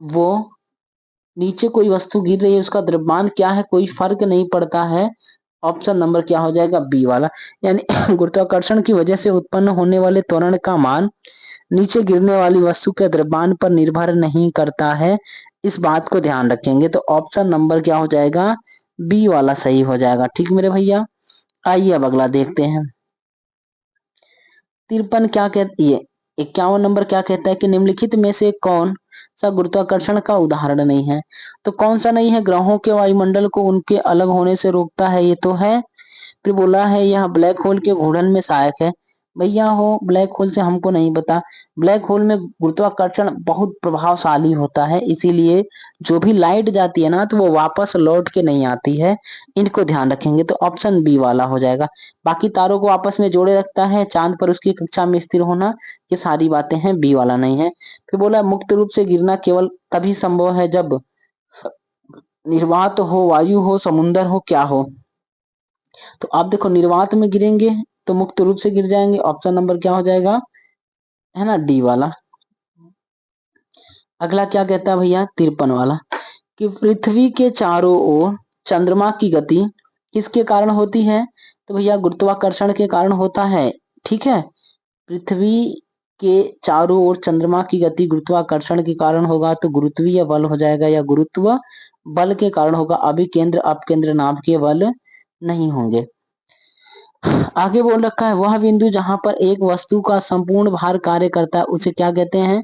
वो नीचे कोई वस्तु गिर रही है उसका द्रव्यमान क्या है कोई फर्क नहीं पड़ता है। ऑप्शन नंबर क्या हो जाएगा, बी वाला। यानी गुरुत्वाकर्षण की वजह से उत्पन्न होने वाले त्वरण का मान नीचे गिरने वाली वस्तु के द्रव्यमान पर निर्भर नहीं करता है, इस बात को ध्यान रखेंगे। तो ऑप्शन नंबर क्या हो जाएगा, बी वाला सही हो जाएगा। ठीक मेरे भैया, आइए अब अगला देखते हैं। 53 क्या कहती है, 51 नंबर क्या कहता है कि निम्नलिखित में से कौन सा गुरुत्वाकर्षण का उदाहरण नहीं है। तो कौन सा नहीं है, ग्रहों के वायुमंडल को उनके अलग होने से रोकता है, ये तो है। फिर बोला है यह ब्लैक होल के घूर्णन में सहायक है। भैया हो ब्लैक होल से हमको नहीं पता। ब्लैक होल में गुरुत्वाकर्षण बहुत प्रभावशाली होता है, इसीलिए जो भी लाइट जाती है ना तो वो वापस लौट के नहीं आती है, इनको ध्यान रखेंगे। तो ऑप्शन बी वाला हो जाएगा। बाकी तारों को आपस में जोड़े रखता है, चांद पर उसकी कक्षा में स्थिर होना, ये सारी बातें हैं, बी वाला नहीं है। फिर बोला मुक्त रूप से गिरना केवल तभी संभव है जब निर्वात हो, वायु हो, समुन्दर हो, क्या हो। तो आप देखो निर्वात में गिरेंगे तो मुक्त रूप से गिर जाएंगे, ऑप्शन नंबर क्या हो जाएगा, है ना, डी वाला। अगला क्या कहता है भैया 53 वाला कि पृथ्वी के चारों ओर चंद्रमा की गति किसके कारण होती है। तो भैया गुरुत्वाकर्षण के कारण होता है। ठीक है, पृथ्वी के चारों ओर चंद्रमा की गति गुरुत्वाकर्षण के कारण होगा, तो गुरुत्वीय बल हो जाएगा, या गुरुत्व बल के कारण होगा। अभिकेंद्र अपकेंद्र नाभ के बल नहीं होंगे। आगे बोल रखा है वह बिंदु जहां पर एक वस्तु का संपूर्ण भार कार्य करता है उसे क्या कहते हैं।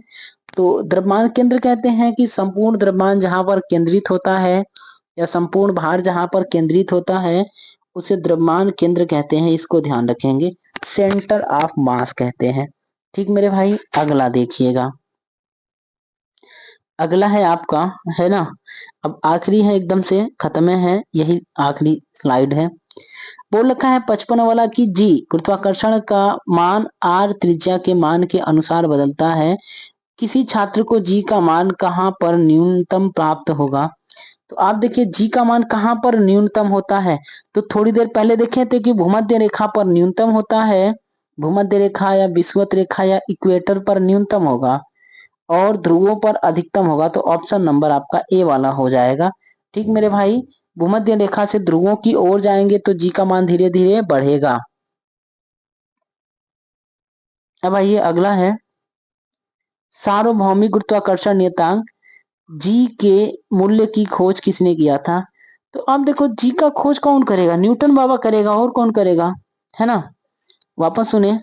तो द्रव्यमान केंद्र कहते हैं कि संपूर्ण द्रव्यमान जहां पर केंद्रित होता है या संपूर्ण भार जहां पर केंद्रित होता है उसे द्रव्यमान केंद्र कहते हैं, इसको ध्यान रखेंगे। सेंटर ऑफ मास कहते हैं। ठीक मेरे भाई, अगला देखिएगा। अगला है आपका, है ना, अब आखिरी है, एकदम से खत्म है, यही आखिरी स्लाइड है। बोल रखा है 55 वाला की जी गुरुत्वाकर्षण का मान आर त्रिज्या के मान के अनुसार बदलता है। किसी छात्र को जी का मान कहाँ पर न्यूनतम प्राप्त होगा। तो आप देखिए जी का मान कहाँ पर न्यूनतम होता है। तो थोड़ी देर पहले देखे थे कि भूमध्य रेखा पर न्यूनतम होता है, भूमध्य रेखा या विषुवत रेखा या इक्वेटर पर न्यूनतम होगा और ध्रुवों पर अधिकतम होगा। तो ऑप्शन नंबर आपका ए वाला हो जाएगा। ठीक मेरे भाई, भूमध्य रेखा से ध्रुवों की ओर जाएंगे तो जी का मान धीरे धीरे बढ़ेगा। अब आइए अगला है सार्वभौमिक गुरुत्वाकर्षण नियतांक जी के मूल्य की खोज किसने किया था। तो आप देखो जी का खोज कौन करेगा, न्यूटन बाबा करेगा, और कौन करेगा, है ना। वापस सुने,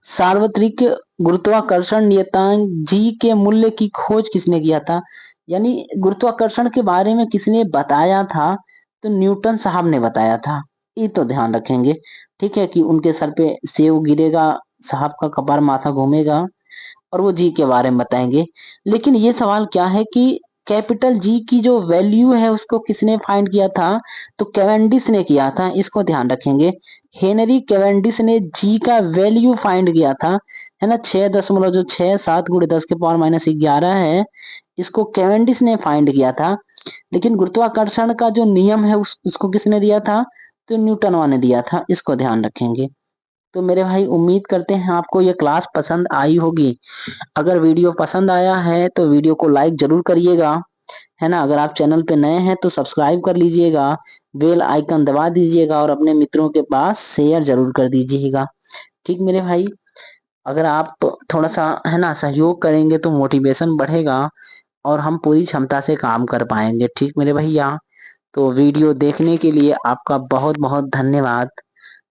सार्वत्रिक गुरुत्वाकर्षण नियतांक जी के मूल्य की खोज किसने किया था, यानी गुरुत्वाकर्षण के बारे में किसने बताया था। तो न्यूटन साहब ने बताया था, ये तो ध्यान रखेंगे। ठीक है कि उनके सर पे सेव गिरेगा, साहब का कपार माथा घूमेगा और वो जी के बारे में बताएंगे। लेकिन ये सवाल क्या है कि कैपिटल जी की जो वैल्यू है उसको किसने फाइंड किया था। तो कैवेंडिश ने किया था, इसको ध्यान रखेंगे। हेनरी कैवेंडिश ने जी का वैल्यू फाइंड किया था, है ना, 6.67 × 10⁻⁻11 है, इसको कैवेंडिश ने फाइंड किया था। लेकिन गुरुत्वाकर्षण का जो नियम है उसको किसने दिया था, तो न्यूटन ने दिया था, इसको ध्यान रखेंगे। तो मेरे भाई उम्मीद करते हैं आपको ये क्लास पसंद आई होगी। अगर वीडियो पसंद आया है तो वीडियो को लाइक जरूर करिएगा, है ना। अगर आप चैनल पे नए हैं तो सब्सक्राइब कर लीजिएगा, बेल आइकन दबा दीजिएगा और अपने मित्रों के पास शेयर जरूर कर दीजिएगा। ठीक मेरे भाई, अगर आप थोड़ा सा, है ना, सहयोग करेंगे तो मोटिवेशन बढ़ेगा और हम पूरी क्षमता से काम कर पाएंगे। ठीक मेरे भैया, तो वीडियो देखने के लिए आपका बहुत बहुत धन्यवाद।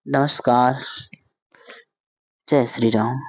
नमस्कार, जय श्री राम।